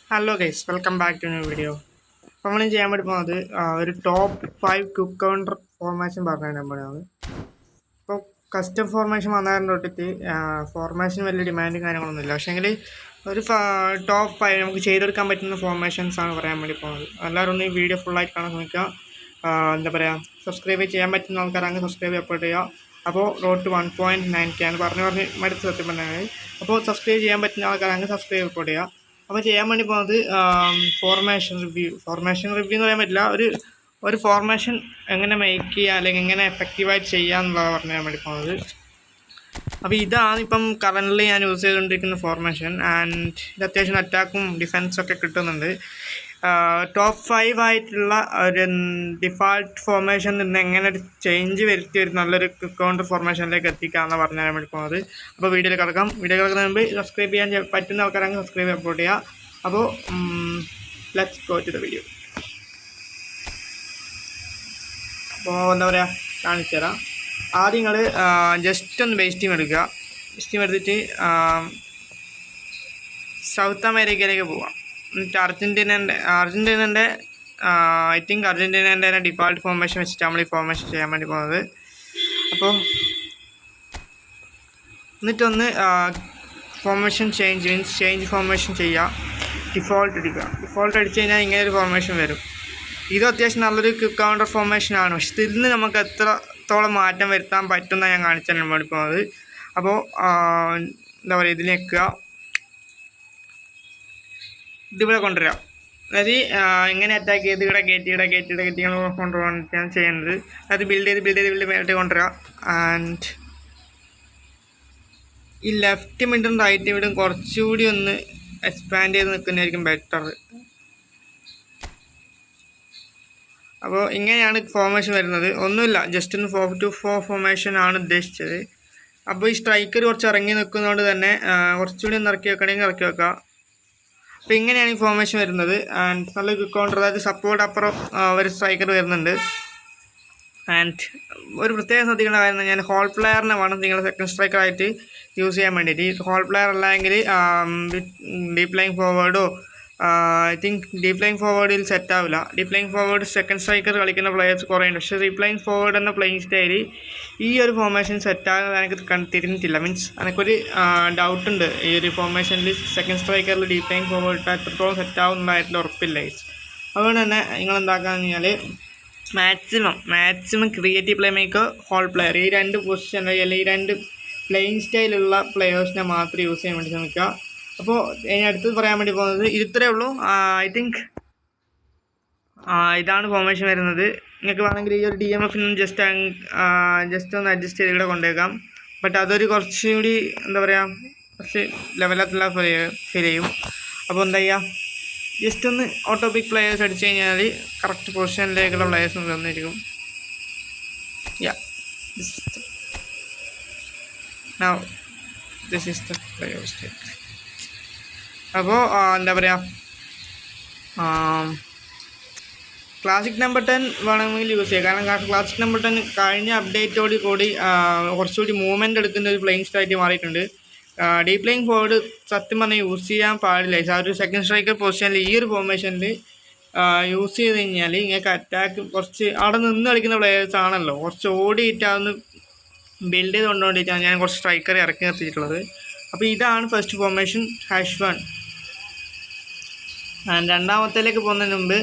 Hello guys, welcome back to new video. അപ്പോൾ നമ്മൾ ചെയ്യാൻ വേണ്ടി പോകുന്നത് ഒരു ടോപ്പ് 5 ക്വിക്ക് കൗണ്ടർ ഫോർമേഷൻ പറഞ്ഞു തരാൻ. ഇപ്പോൾ കസ്റ്റം ഫോർമേഷൻ വന്നതിന് തൊട്ടിട്ട് ഫോർമേഷൻ വലിയ ഡിമാൻഡും കാര്യങ്ങളൊന്നുമില്ല. പക്ഷേങ്കിൽ ഒരു ടോപ്പ് 5 നമുക്ക് ചെയ്തെടുക്കാൻ പറ്റുന്ന ഫോർമേഷൻസ് ആണ് പറയാൻ വേണ്ടി പോകുന്നത്. എല്ലാവരും ഒന്ന് ഈ വീഡിയോ ഫുള്ളായിട്ട് കാണാൻ ശ്രമിക്കുക. എന്താ പറയുക, സബ്സ്ക്രൈബ് ചെയ്യാൻ പറ്റുന്ന ആൾക്കാരാണെങ്കിൽ സബ്സ്ക്രൈബ് സപ്പോർട്ട് ചെയ്യുക. അപ്പോൾ റോഡ് ടു 1.9K ആണ് പറഞ്ഞ് മടുത്ത് സത്യം പറഞ്ഞാൽ. അപ്പോൾ സബ്സ്ക്രൈബ് ചെയ്യാൻ പറ്റുന്ന ആൾക്കാരാണെങ്കിൽ സബ്സ്ക്രൈബ് സപ്പോർട്ട് ചെയ്യുക. അപ്പോൾ ചെയ്യാൻ വേണ്ടി പോകുന്നത് ഫോർമേഷൻ റിവ്യൂ എന്ന് പറയാൻ പറ്റില്ല, ഒരു ഫോർമേഷൻ എങ്ങനെ മേക്ക് ചെയ്യുക അല്ലെങ്കിൽ എങ്ങനെ എഫക്റ്റീവായിട്ട് ചെയ്യുക എന്നുള്ളതാണ് പറഞ്ഞു തരാൻ വേണ്ടി പോകുന്നത്. അപ്പോൾ ഇതാണ് ഇപ്പം കറൻ്റ്ലി ഞാൻ യൂസ് ചെയ്തുകൊണ്ടിരിക്കുന്ന ഫോർമേഷൻ. ആൻഡ് ഇത് അത്യാവശ്യം അറ്റാക്കും ഡിഫെൻസൊക്കെ കിട്ടുന്നുണ്ട്. ടോപ്പ് 5 ആയിട്ടുള്ള ഒരു ഡിഫാൾട്ട് ഫോർമേഷനിൽ നിന്ന് എങ്ങനെ ഒരു ചേഞ്ച് വരുത്തി ഒരു നല്ലൊരു കൗണ്ടർ ഫോർമേഷനിലേക്ക് എത്തിക്കാമെന്ന് പറഞ്ഞു തരാൻ വേണ്ടി പോകുന്നത്. അപ്പോൾ വീഡിയോ കിടക്കുന്നതിന് മുമ്പ് സബ്സ്ക്രൈബ് ചെയ്യാൻ പറ്റുന്ന ആൾക്കാരാണെങ്കിൽ സബ്സ്ക്രൈബ് സപ്പോർട്ട് ചെയ്യുക. അപ്പോൾ let's go to the video. അപ്പോൾ എന്താ പറയുക, കാണിച്ചു തരാം. ആദ്യം നിങ്ങൾ ജസ്റ്റ് ഒന്ന് ബേസ് ടീം എടുക്കുക. ബേസ് ടീം എടുത്തിട്ട് സൗത്ത് അമേരിക്കയിലേക്ക് പോവാം. എന്നിട്ട് അർജൻറ്റീനൻ്റെ ഐ തിങ്ക് അർജൻറ്റീനൻ്റെ തന്നെ ഡിഫാൾട്ട് ഫോർമേഷൻ വെച്ചിട്ട് നമ്മൾ ഈ ഫോർമേഷൻ ചെയ്യാൻ വേണ്ടി പോകുന്നത്. അപ്പോൾ എന്നിട്ടൊന്ന് ഫോർമേഷൻ ചേഞ്ച് ഫോർമേഷൻ ചെയ്യുക. ഡിഫോൾട്ട് അടിച്ച് കഴിഞ്ഞാൽ ഇങ്ങനെ ഒരു ഫോർമേഷൻ വരും. ഇത് അത്യാവശ്യം നല്ലൊരു ക്വിക്ക് കൗണ്ടർ ഫോർമേഷനാണ്. പക്ഷെ ഇതിൽ നിന്ന് നമുക്ക് എത്രത്തോളം മാറ്റം വരുത്താൻ പറ്റുമെന്നാണ് ഞാൻ കാണിച്ചാൽ വേണ്ടി പോകുന്നത്. അപ്പോൾ എന്താ പറയുക, ഇതിൽ നിൽക്കുക, ഇതിവിടെ കൊണ്ടുവരിക. അതായത് എങ്ങനെ അറ്റാക്ക് ചെയ്ത് ഇവിടെ കയറ്റി കൊണ്ടുപോകാൻ ചെയ്യുന്നത്. അത് ബിൽഡ് മേലോട്ട് കൊണ്ടുവരിക. ആൻഡ് ഈ ലെഫ്റ്റ് മിഡും റൈറ്റ് മിഡും കുറച്ചുകൂടി ഒന്ന് എക്സ്പാൻഡ് ചെയ്ത് നിൽക്കുന്നതായിരിക്കും ബെറ്റർ. അപ്പോൾ ഇങ്ങനെയാണ് ഫോർമേഷൻ വരുന്നത്. ഒന്നുമില്ല, ജസ്റ്റ് ഒന്ന് 4-2-4 ഫോർമേഷൻ ആണ് ഉദ്ദേശിച്ചത്. അപ്പോൾ ഈ സ്ട്രൈക്കർ കുറച്ച് ഇറങ്ങി നിൽക്കുന്നതുകൊണ്ട് തന്നെ കുറച്ചുകൂടി ഒന്ന് ഇറക്കി വെക്കണമെങ്കിൽ ഇറക്കി വെക്കാം. അപ്പോൾ ഇങ്ങനെയാണ് ഈ ഫോർമേഷൻ വരുന്നത്. ആൻഡ് നല്ല ക്വിക്ക് കൗണ്ടർ, അതായത് സപ്പോർട്ട് അപ്പുറം ഒരു സ്ട്രൈക്കർ വരുന്നുണ്ട്. ആൻഡ് ഒരു പ്രത്യേകം ശ്രദ്ധിക്കേണ്ട കാര്യം, ഞാൻ ഹോൾ പ്ലെയറിനെ വേണം നിങ്ങൾ സെക്കൻഡ് സ്ട്രൈക്കറായിട്ട് യൂസ് ചെയ്യാൻ വേണ്ടിയിട്ട്. ഈ ഹോൾ പ്ലെയർ അല്ലെങ്കിൽ ഡീപ് ലൈൻ ഫോർവേഡോ ഐ തിങ്ക് ഡീപ് ലൈൻ ഫോർവേഡിൽ സെറ്റ് ആവില്ല. Deep line forward second striker കളിക്കുന്ന പ്ലെയേഴ്സ് കുറേ ഉണ്ട്. പക്ഷേ ഡീപ് ലൈൻ ഫോർവേഡ് എന്ന പ്ലേയിങ് സ്റ്റൈല് ഈ ഒരു ഫോർമേഷൻ സെറ്റാകുന്നത് എനിക്ക് തിരിഞ്ഞിട്ടില്ല. മീൻസ് എനിക്കൊരു ഡൗട്ടുണ്ട്, ഈ ഒരു ഫോർമേഷനിൽ സെക്കൻഡ് സ്ട്രൈക്കറിൽ ഡീപ് ലൈൻ ഫോർവേഡ് എത്രത്തോളം സെറ്റാവുന്നതായിട്ടുള്ള ഉറപ്പില്ല. അതുകൊണ്ട് തന്നെ നിങ്ങൾ എന്താക്കാന്ന് കഴിഞ്ഞാൽ maximum creative playmaker, hole player, ഈ രണ്ട് പൊസിഷൻ അല്ലെങ്കിൽ ഈ രണ്ട് പ്ലേയിങ് സ്റ്റൈലുള്ള പ്ലെയേഴ്സിനെ മാത്രം യൂസ് ചെയ്യാൻ വേണ്ടി ശ്രമിക്കുക. അപ്പോൾ ഇനി അടുത്തത് പറയാൻ വേണ്ടി പോകുന്നത് ഇത്രയേ ഉള്ളൂ. ഐ തിങ്ക് ഇതാണ് ഫോർമേഷൻ വരുന്നത്. നിങ്ങൾക്ക് വേണമെങ്കിൽ ഈ ഒരു DMF ജസ്റ്റ് ഒന്ന് അഡ്ജസ്റ്റ് ചെയ്ത് ഇവിടെ കൊണ്ടുവയ്ക്കാം. ബട്ട് അതൊരു കുറച്ചുകൂടി എന്താ പറയുക, കുറച്ച് ലെവലത്തുള്ള ഫീൽ ചെയ്യും. അപ്പോൾ എന്താ ചെയ്യുക, ജസ്റ്റ് ഒന്ന് ഓട്ടോപിക് പ്ലെയേഴ്സ് അടിച്ചു കഴിഞ്ഞാൽ കറക്റ്റ് പൊസിഷനിലേക്കുള്ള പ്ലെയേഴ്സ് വന്നിരിക്കും. ദിസ് ഈസ് ദ പ്ലെയർ സ്റ്റേക്ക്. അപ്പോൾ എന്താ പറയുക, ക്ലാസിക് നമ്പർ 10 വേണമെങ്കിൽ യൂസ് ചെയ്യുക. കാരണം ക്ലാസിക് നമ്പർ 10 കഴിഞ്ഞ അപ്ഡേറ്റോട് കൂടി കുറച്ചുകൂടി മൂവ്മെൻറ്റ് എടുക്കുന്ന ഒരു പ്ലേയിങ് സ്റ്റൈലായിട്ട് മാറിയിട്ടുണ്ട്. ഡീപ് പ്ലേയിങ് ഫോർവേഡ് സത്യം പറഞ്ഞാൽ യൂസ് ചെയ്യാൻ പാടില്ല. ആ ഒരു സെക്കൻഡ് സ്ട്രൈക്കർ പൊസിഷനിൽ ഈ ഒരു ഫോർമേഷനിൽ യൂസ് ചെയ്ത് കഴിഞ്ഞാൽ നിങ്ങൾക്ക് അറ്റാക്ക് കുറച്ച് അവിടെ നിന്ന് കളിക്കുന്ന പ്ലെയേഴ്സ് ആണല്ലോ, കുറച്ച് ഓടിയിട്ടാന്ന് ബിൽഡ് ചെയ്ത് കൊണ്ടുകൊണ്ടിട്ടാണ് ഞാൻ കുറച്ച് സ്ട്രൈക്കറെ ഇറക്കി നിർത്തിയിട്ടുള്ളത്. അപ്പോൾ ഇതാണ് ഫസ്റ്റ് ഫോർമേഷൻ #1. രണ്ടാമത്തേലേക്ക് പോകുന്നതിന് മുമ്പ്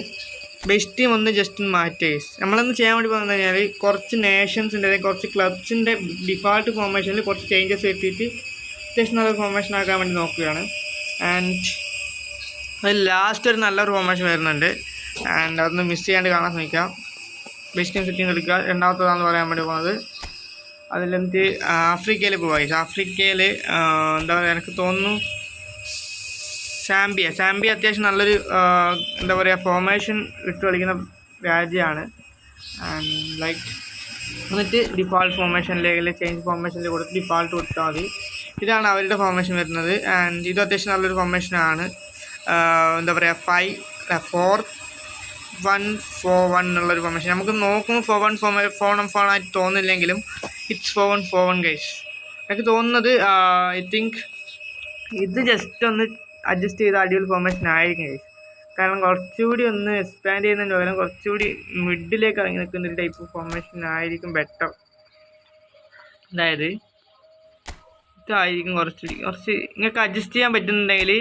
ബെസ്റ്റ് ടീം ഒന്ന് ജസ്റ്റ് ഒന്ന് മാറ്റി നമ്മളൊന്ന് ചെയ്യാൻ വേണ്ടി പോകുന്നത് കഴിഞ്ഞാൽ കുറച്ച് നേഷൻസിൻ്റെ കുറച്ച് ക്ലബ്സിൻ്റെ ഡിഫാൾട്ട് ഫോർമേഷനിൽ കുറച്ച് ചേഞ്ചസ് വരുത്തിയിട്ട് അത്യാവശ്യം നല്ലൊരു ഫോർമേഷൻ ആക്കാൻ വേണ്ടി നോക്കുകയാണ്. ആൻഡ് അത് ലാസ്റ്റ് ഒരു നല്ലൊരു ഫോർമേഷൻ വരുന്നുണ്ട്. ആൻഡ് അതൊന്ന് മിസ് ചെയ്യാണ്ട് കാണാൻ ശ്രമിക്കാം. ബെസ്റ്റ് ടീം സെറ്റിംഗ് എടുക്കുക. രണ്ടാമത്തേതാണെന്ന് പറയാൻ വേണ്ടി പോകുന്നത് അതിലെന്ത് ആഫ്രിക്കയിൽ പോവാം. ആഫ്രിക്കയിൽ എന്താ പറയുക, എനിക്ക് തോന്നുന്നു സാംബിയ അത്യാവശ്യം നല്ലൊരു എന്താ പറയുക ഫോർമേഷൻ ഇട്ട് കളിക്കുന്ന രാജ്യമാണ്. ആൻഡ് ലൈക്ക് എന്നിട്ട് ഡിഫാൾട്ട് ഫോർമേഷനിലേക്ക് ചേഞ്ച് ഫോർമേഷനിൽ കൊടുത്ത് ഡിഫാൾട്ട് കൊടുത്താൽ മതി. ഇതാണ് അവരുടെ ഫോർമേഷൻ വരുന്നത്. ആൻഡ് ഇത് അത്യാവശ്യം നല്ലൊരു ഫോർമേഷനാണ്. എന്താ പറയുക 4-1-4-1 എന്നുള്ളൊരു ഫോർമേഷൻ. നമുക്ക് നോക്കുമ്പോൾ 4-1-4-1 ആയിട്ട് തോന്നില്ലെങ്കിലും ഇറ്റ്സ് 4-1-4-1 ഗൈസ്. എനിക്ക് തോന്നുന്നത് ഐ തിങ്ക് ഇത് ജസ്റ്റ് ഒന്ന് അഡ്ജസ്റ്റ് ചെയ്ത അടിപൊളി ഫോർമേഷൻ ആയിരിക്കും ഗൈസ്. കാരണം കുറച്ചുകൂടി ഒന്ന് എക്സ്പാൻഡ് ചെയ്യുന്നതിന് പകരം കുറച്ചുകൂടി മിഡിലേക്ക് ഇറങ്ങി നിൽക്കുന്ന ഒരു ടൈപ്പ് ഫോർമേഷൻ ആയിരിക്കും ബെറ്റർ. അതായത് ഇതായിരിക്കും കുറച്ച് നിങ്ങൾക്ക് അഡ്ജസ്റ്റ് ചെയ്യാൻ പറ്റുന്നുണ്ടെങ്കിൽ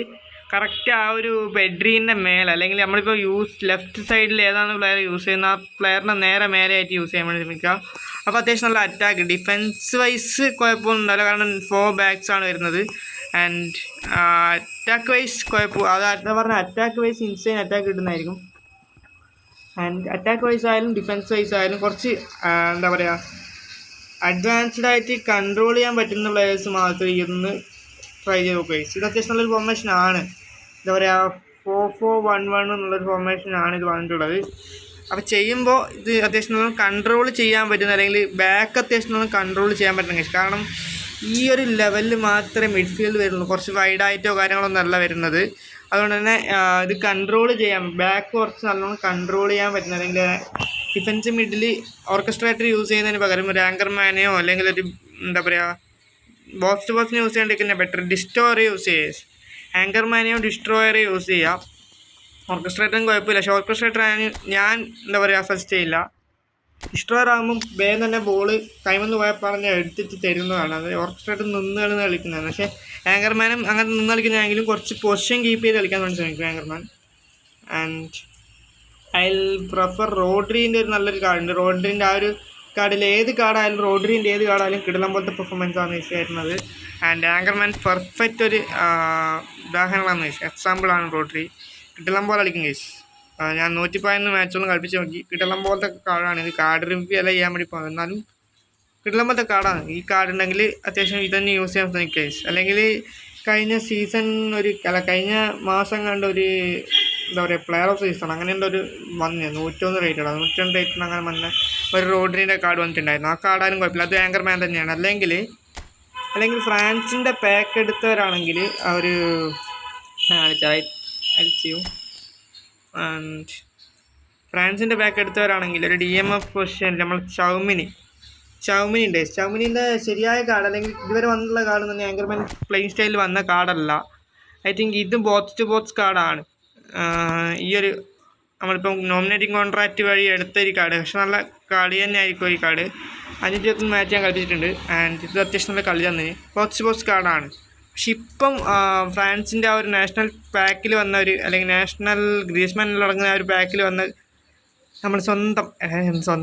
കറക്റ്റ് ആ ഒരു ബെഡ്രീൻ്റെ മേലെ, അല്ലെങ്കിൽ നമ്മളിപ്പോൾ ലെഫ്റ്റ് സൈഡിൽ ഏതാണ് പ്ലെയർ യൂസ് ചെയ്യുന്ന ആ പ്ലെയറിൻ്റെ നേരെ മേലെയായിട്ട് യൂസ് ചെയ്യാൻ വേണ്ടി ശ്രമിക്കുക. അപ്പോൾ അത്യാവശ്യം നല്ല അറ്റാക്ക്, ഡിഫെൻസ് വൈസ് കുഴപ്പമൊന്നും ഉണ്ടാവില്ല, കാരണം 4 ബാക്സ് ആണ് വരുന്നത്. ആൻഡ് അറ്റാക്ക് വൈസ് അത് പറഞ്ഞാൽ അറ്റാക്ക് വൈസ് ഇൻസൈൻ അറ്റാക്ക് കിട്ടുന്നതായിരിക്കും. ആൻഡ് അറ്റാക്ക് വൈസ് ആയാലും ഡിഫെൻസ് വൈസ് ആയാലും കുറച്ച് എന്താ പറയുക അഡ്വാൻസ്ഡ് ആയിട്ട് കൺട്രോൾ ചെയ്യാൻ പറ്റുന്ന പ്ലെയേഴ്സ് മാത്രമേ ഇതൊന്ന് ട്രൈ ചെയ്ത് നോക്കുക. ഇത് അത്യാവശ്യം നല്ലൊരു ഫോർമേഷൻ ആണ്. എന്താ പറയുക 4-4-1-1 എന്നുള്ളൊരു ഫോർമേഷനാണ് ഇത് വന്നിട്ടുള്ളത്. അപ്പോൾ ചെയ്യുമ്പോൾ ഇത് അത്യാവശ്യം നമ്മൾ കൺട്രോൾ ചെയ്യാൻ പറ്റുന്ന, അല്ലെങ്കിൽ ബാക്ക് അത്യാവശ്യം നമ്മൾ കൺട്രോൾ ചെയ്യാൻ പറ്റുന്ന, കാരണം ഈ ഒരു ലെവലിൽ മാത്രമേ മിഡ്ഫീൽഡ് വരുള്ളൂ, കുറച്ച് വൈഡായിട്ടോ കാര്യങ്ങളൊന്നും അല്ല വരുന്നത്. അതുകൊണ്ട് തന്നെ ഇത് കൺട്രോൾ ചെയ്യാൻ, ബാക്ക് കുറച്ച് നല്ലോണം കൺട്രോൾ ചെയ്യാൻ പറ്റുന്ന, അല്ലെങ്കിൽ ഡിഫൻസ് മിഡിൽ ഓർക്കസ്ട്രേറ്റർ യൂസ് ചെയ്യുന്നതിന് പകരം ഒരു ആങ്കർമാനെയോ അല്ലെങ്കിൽ ഒരു എന്താ പറയുക ബോക്സ് ടു ബോക്സിന് യൂസ് ചെയ്യേണ്ടിരിക്കുന്ന ബെറ്റർ ഡിസ്ട്രോയർ യൂസ് ചെയ്യുക. ആങ്കർമാനെയോ ഡിസ്ട്രോയറെ യൂസ് ചെയ്യാം. ഓർക്കസ്ട്രേറ്ററും കുഴപ്പമില്ല, പക്ഷേ ഓർക്കസ്ട്രേറ്റർ ഞാൻ എന്താ പറയുക സജസ്റ്റ് ചെയ്യില്ല. ഡിസ്ട്രോയർ ആകുമ്പം വേഗം തന്നെ ബോള് കൈമെന്ന് പോയാൽ പറഞ്ഞ് എടുത്തിട്ട് തരുന്നതാണ്. അത് ഓർക്കസ്ട്രേറ്റർ നിന്ന് കളിക്കുന്നതാണ്. പക്ഷേ ആങ്കർമാനും അങ്ങനെ നിന്ന് കളിക്കുന്നതാണെങ്കിലും കുറച്ച് പൊസിഷൻ കീപ്പ് ചെയ്ത് കളിക്കാൻ വേണ്ടി ശ്രമിക്കും ആങ്കർമാൻ. ആൻഡ് ഐ പ്രിഫർ റോഡ്രീൻ്റെ ഒരു നല്ലൊരു കാർഡുണ്ട്. റോഡ്രീൻ്റെ ആ ഒരു കാർഡിൽ ഏത് കാർഡായാലും, റോഡ്രീൻ്റെ ഏത് കാർഡായാലും കിടലം പോലത്തെ പെർഫോമൻസാണ് ഈസി വരുന്നത്. ആൻഡ് ആങ്കർമാൻ പെർഫെക്റ്റ് ഒരു ഉദാഹരണമാണ് ഗൈസ്, എക്സാമ്പിളാണ് റോഡ്രി. കിടലം പോലെ കളിക്കും ഗൈസ്. ഞാൻ 111 മാച്ചോളം കളിപ്പിച്ച് നോക്കി. കിടലം പോലത്തെ കാർഡാണ് ഇത്. കാർഡ് റിവ്യൂ അല്ല ചെയ്യാൻ വേണ്ടി പോകുന്നത്, എന്നാലും കിടലം പോലത്തെ കാർഡാണ്. ഈ കാർഡ് ഉണ്ടെങ്കിൽ അത്യാവശ്യം ഇതന്നെ യൂസ് ചെയ്യാൻ ശ്രമിക്കുക ഗൈസ്. അല്ലെങ്കിൽ കഴിഞ്ഞ മാസം കണ്ട ഒരു എന്താ പറയുക പ്ലെയർ ഓഫ് സീസൺ അങ്ങനെയുള്ള ഒരു 101 റേറ്റഡ് 102 റേറ്റഡ് അങ്ങനെ വന്ന ഒരു റോഡ്രീൻ്റെ കാർഡ് വന്നിട്ടുണ്ടായിരുന്നു. ആ കാർഡായാലും കുഴപ്പമില്ല, അത് ആങ്കർമാൻ തന്നെയാണ്. അല്ലെങ്കിൽ ഫ്രാൻസിൻ്റെ പാക്ക് എടുത്തവരാണെങ്കിൽ ഒരു ഫ്രാൻസിൻ്റെ പാക്ക് എടുത്തവരാണെങ്കിൽ ഒരു DMF പൊസിഷനിൽ നമ്മൾ ചൗമിനി ഉണ്ട്. ചൗമിനിൻ്റെ ശരിയായ കാർഡ്, അല്ലെങ്കിൽ ഇതുവരെ വന്നിട്ടുള്ള കാർഡ് തന്നെ ആങ്കർമാൻ പ്ലേയിങ് സ്റ്റൈലിൽ വന്ന കാർഡല്ല. ഐ തിങ്ക് ഇത് ബോക്സ് ടു ബോക്സ് കാർഡാണ്. ഈ ഒരു നമ്മളിപ്പം നോമിനേറ്റിംഗ് കോൺട്രാക്റ്റ് വഴി എടുത്തൊരു കാർഡ്, പക്ഷെ നല്ല കളി തന്നെ ആയിരിക്കും ഈ കാർഡ്. 521 മാച്ച് ഞാൻ കളിച്ചിട്ടുണ്ട്. ആൻഡ് ഇത് അത്യാവശ്യം നല്ല കളി തന്നെ ബോക്സ് ടു ബോക്സ് കാർഡാണ്. പക്ഷെ ഇപ്പം ഫ്രാൻസിൻ്റെ ആ ഒരു നാഷണൽ പാക്കിൽ വന്ന ഒരു, അല്ലെങ്കിൽ നാഷണൽ ഗ്രീസ്മാനിൽ അടങ്ങുന്ന ആ ഒരു പാക്കിൽ വന്ന നമ്മൾ സ്വന്തം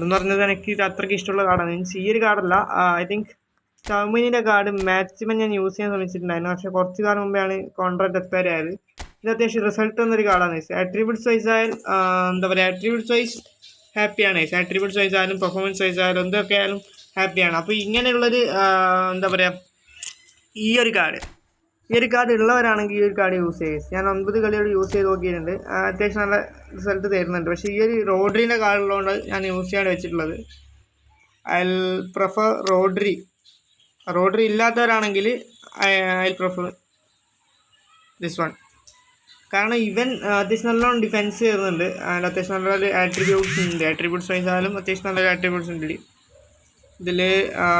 എന്ന് പറഞ്ഞത് എനിക്ക് ഇത് അത്രയ്ക്ക് ഇഷ്ടമുള്ള കാർഡാണ്. മീൻസ് ഈ ഒരു കാർഡല്ല, ഐ തിങ്ക് ചൗമിനിൻ്റെ കാർഡ് മാക്സിമം ഞാൻ യൂസ് ചെയ്യാൻ ശ്രമിച്ചിട്ടുണ്ടായിരുന്നു. പക്ഷേ കുറച്ച് കാലം മുമ്പെയാണ് കോൺട്രാക്ട് എക്സ്പയർ ആയത്. ഇത് അത്യാവശ്യം റിസൾട്ട് വന്നൊരു കാർഡാണ്. ആട്രിബ്യൂട്ട്സ് വൈസ് ആയാലും എന്താ പറയുക ആട്രിബ്യൂട്ട്സ് വൈസ് ഹാപ്പിയാണ്. ആട്രിബ്യൂട്ട്സ് വൈസ് ആയാലും പെർഫോമൻസ് വൈസ് ആയാലും എന്തൊക്കെ ആയാലും ഹാപ്പിയാണ്. അപ്പോൾ ഇങ്ങനെയുള്ളൊരു എന്താ പറയുക ഈ ഒരു കാർഡ് ഉള്ളവരാണെങ്കിൽ ഈ ഒരു കാർഡ് യൂസ് ചെയ്യുക. ഞാൻ 9 കളിയോട് യൂസ് ചെയ്ത് നോക്കിയിട്ടുണ്ട്, അത്യാവശ്യം നല്ല റിസൾട്ട് തരുന്നുണ്ട്. പക്ഷേ ഈ ഒരു റോഡ്രീൻ്റെ കാർഡ് ഉള്ളതുകൊണ്ട് ഞാൻ യൂസ് ചെയ്യാൻ വെച്ചിട്ടുള്ളത്. ഐ പ്രിഫർ റോഡ്രി ഇല്ലാത്തവരാണെങ്കിൽ ഐ പ്രിഫർ ദിസ് വൺ. കാരണം ഇവൻ അത്യാവശ്യം നല്ലോണം ഡിഫെൻസ് ചെയ്യുന്നുണ്ട്. അത്യാവശ്യം നല്ലൊരു ആട്രിബ്യൂട്ട്സ് വൈസ് ആയാലും അത്യാവശ്യം നല്ലൊരു ആട്രിബ്യൂട്ട്സ് ഉണ്ട് ഇതിൽ.